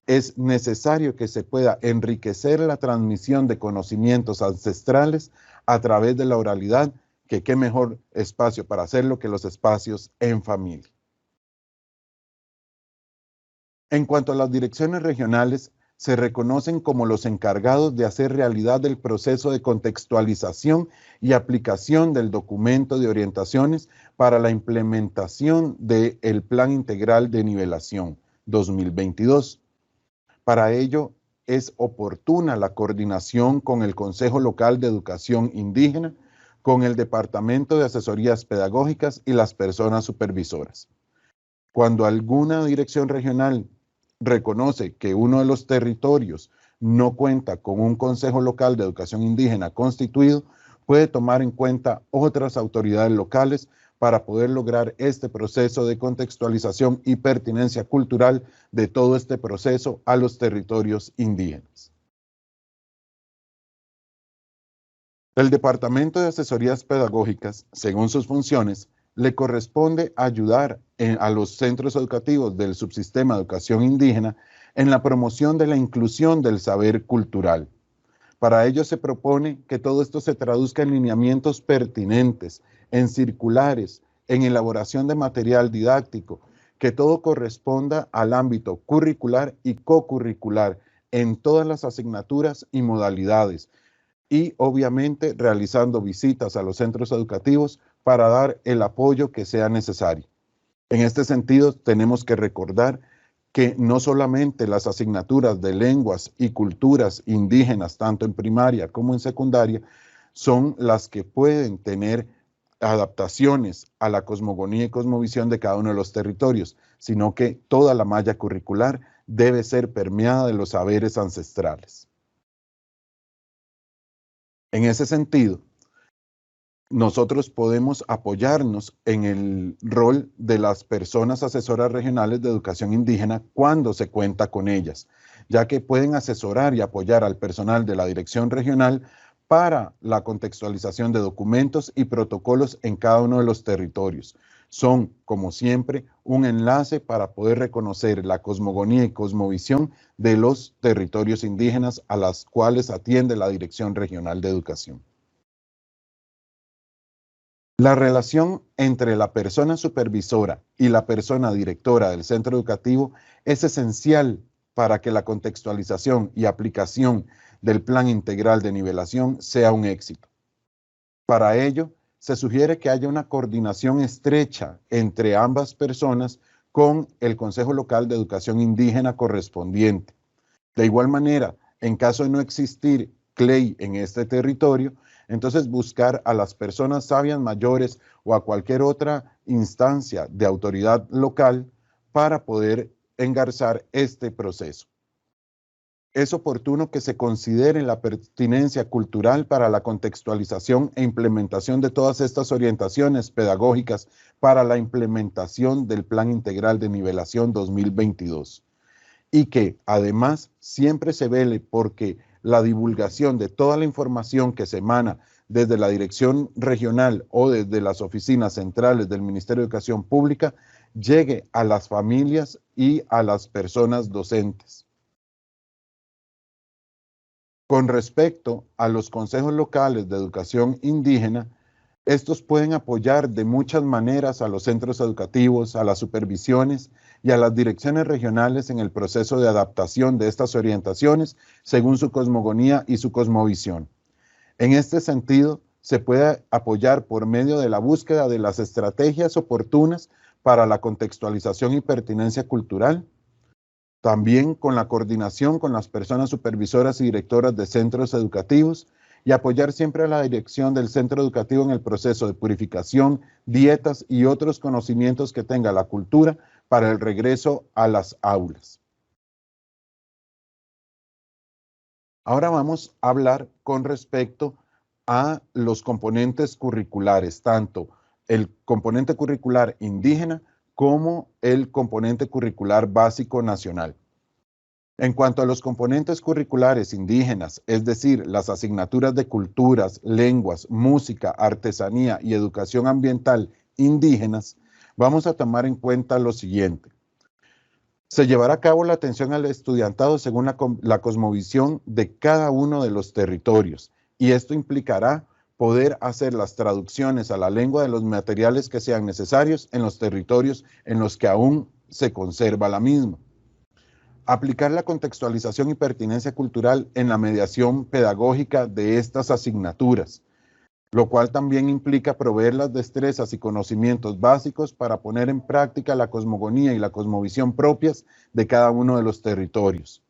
es necesario que se pueda enriquecer la transmisión de conocimientos ancestrales a través de la oralidad, que qué mejor espacio para hacerlo que los espacios en familia. En cuanto a las direcciones regionales, se reconocen como los encargados de hacer realidad el proceso de contextualización y aplicación del documento de orientaciones para la implementación del Plan Integral de Nivelación 2022. Para ello, es oportuna la coordinación con el Consejo Local de Educación Indígena, con el Departamento de Asesorías Pedagógicas y las personas supervisoras. Cuando alguna dirección regional reconoce que uno de los territorios no cuenta con un Consejo Local de Educación Indígena constituido, puede tomar en cuenta otras autoridades locales para poder lograr este proceso de contextualización y pertinencia cultural de todo este proceso a los territorios indígenas. El Departamento de Asesorías Pedagógicas, según sus funciones, le corresponde ayudar a los centros educativos del subsistema de educación indígena en la promoción de la inclusión del saber cultural. Para ello se propone que todo esto se traduzca en lineamientos pertinentes, en circulares, en elaboración de material didáctico, que todo corresponda al ámbito curricular y cocurricular en todas las asignaturas y modalidades, y obviamente realizando visitas a los centros educativos para dar el apoyo que sea necesario. En este sentido, tenemos que recordar que no solamente las asignaturas de lenguas y culturas indígenas, tanto en primaria como en secundaria, son las que pueden tener adaptaciones a la cosmogonía y cosmovisión de cada uno de los territorios, sino que toda la malla curricular debe ser permeada de los saberes ancestrales. En ese sentido, nosotros podemos apoyarnos en el rol de las personas asesoras regionales de educación indígena cuando se cuenta con ellas, ya que pueden asesorar y apoyar al personal de la dirección regional para la contextualización de documentos y protocolos en cada uno de los territorios. Son, como siempre, un enlace para poder reconocer la cosmogonía y cosmovisión de los territorios indígenas a las cuales atiende la Dirección Regional de Educación. La relación entre la persona supervisora y la persona directora del centro educativo es esencial para que la contextualización y aplicación del plan integral de nivelación sea un éxito. Para ello, se sugiere que haya una coordinación estrecha entre ambas personas con el Consejo Local de Educación Indígena correspondiente. De igual manera, en caso de no existir CLEI en este territorio, entonces buscar a las personas sabias mayores o a cualquier otra instancia de autoridad local para poder engarzar este proceso. es oportuno que se considere la pertinencia cultural para la contextualización e implementación de todas estas orientaciones pedagógicas para la implementación del Plan Integral de Nivelación 2022. Y que, además, siempre se vele porque la divulgación de toda la información que se emana desde la Dirección Regional o desde las oficinas centrales del Ministerio de Educación Pública llegue a las familias y a las personas docentes. Con respecto a los consejos locales de educación indígena, estos pueden apoyar de muchas maneras a los centros educativos, a las supervisiones y a las direcciones regionales en el proceso de adaptación de estas orientaciones según su cosmogonía y su cosmovisión. En este sentido, se puede apoyar por medio de la búsqueda de las estrategias oportunas para la contextualización y pertinencia cultural, también con la coordinación con las personas supervisoras y directoras de centros educativos y apoyar siempre a la dirección del centro educativo en el proceso de purificación, dietas y otros conocimientos que tenga la cultura para el regreso a las aulas. Ahora vamos a hablar con respecto a los componentes curriculares, tanto el componente curricular indígena como el componente curricular básico nacional. En cuanto a los componentes curriculares indígenas, es decir, las asignaturas de culturas, lenguas, música, artesanía y educación ambiental indígenas, vamos a tomar en cuenta lo siguiente. Se llevará a cabo la atención al estudiantado según la cosmovisión de cada uno de los territorios, y esto implicará poder hacer las traducciones a la lengua de los materiales que sean necesarios en los territorios en los que aún se conserva la misma. Aplicar la contextualización y pertinencia cultural en la mediación pedagógica de estas asignaturas, lo cual también implica proveer las destrezas y conocimientos básicos para poner en práctica la cosmogonía y la cosmovisión propias de cada uno de los territorios.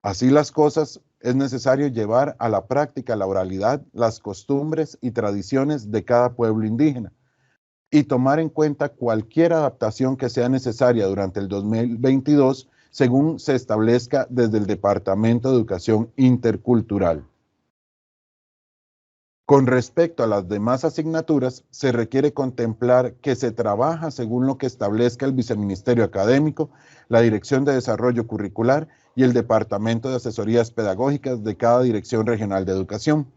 Así las cosas, es necesario llevar a la práctica la oralidad, las costumbres y tradiciones de cada pueblo indígena y tomar en cuenta cualquier adaptación que sea necesaria durante el 2022 según se establezca desde el Departamento de Educación Intercultural. Con respecto a las demás asignaturas, se requiere contemplar que se trabaja según lo que establezca el Viceministerio Académico, la Dirección de Desarrollo Curricular y el Departamento de Asesorías Pedagógicas de cada Dirección Regional de Educación,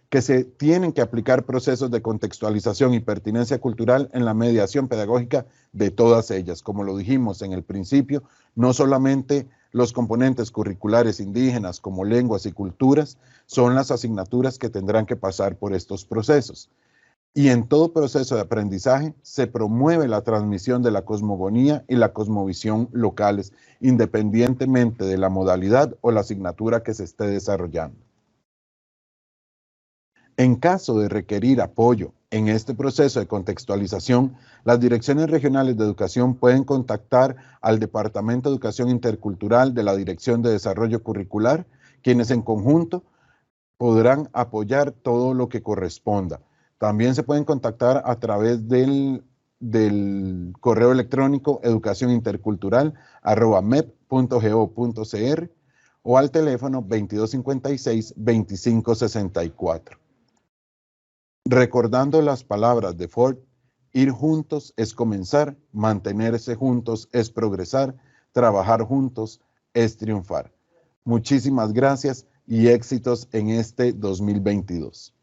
que se tienen que aplicar procesos de contextualización y pertinencia cultural en la mediación pedagógica de todas ellas. Como lo dijimos en el principio, no solamente los componentes curriculares indígenas como lenguas y culturas son las asignaturas que tendrán que pasar por estos procesos. Y en todo proceso de aprendizaje se promueve la transmisión de la cosmogonía y la cosmovisión locales, independientemente de la modalidad o la asignatura que se esté desarrollando. En caso de requerir apoyo en este proceso de contextualización, las direcciones regionales de educación pueden contactar al Departamento de Educación Intercultural de la Dirección de Desarrollo Curricular, quienes en conjunto podrán apoyar todo lo que corresponda. También se pueden contactar a través del correo electrónico educacionintercultural@mep.go.cr o al teléfono 2256-2564. Recordando las palabras de Ford, ir juntos es comenzar, mantenerse juntos es progresar, trabajar juntos es triunfar. Muchísimas gracias y éxitos en este 2022.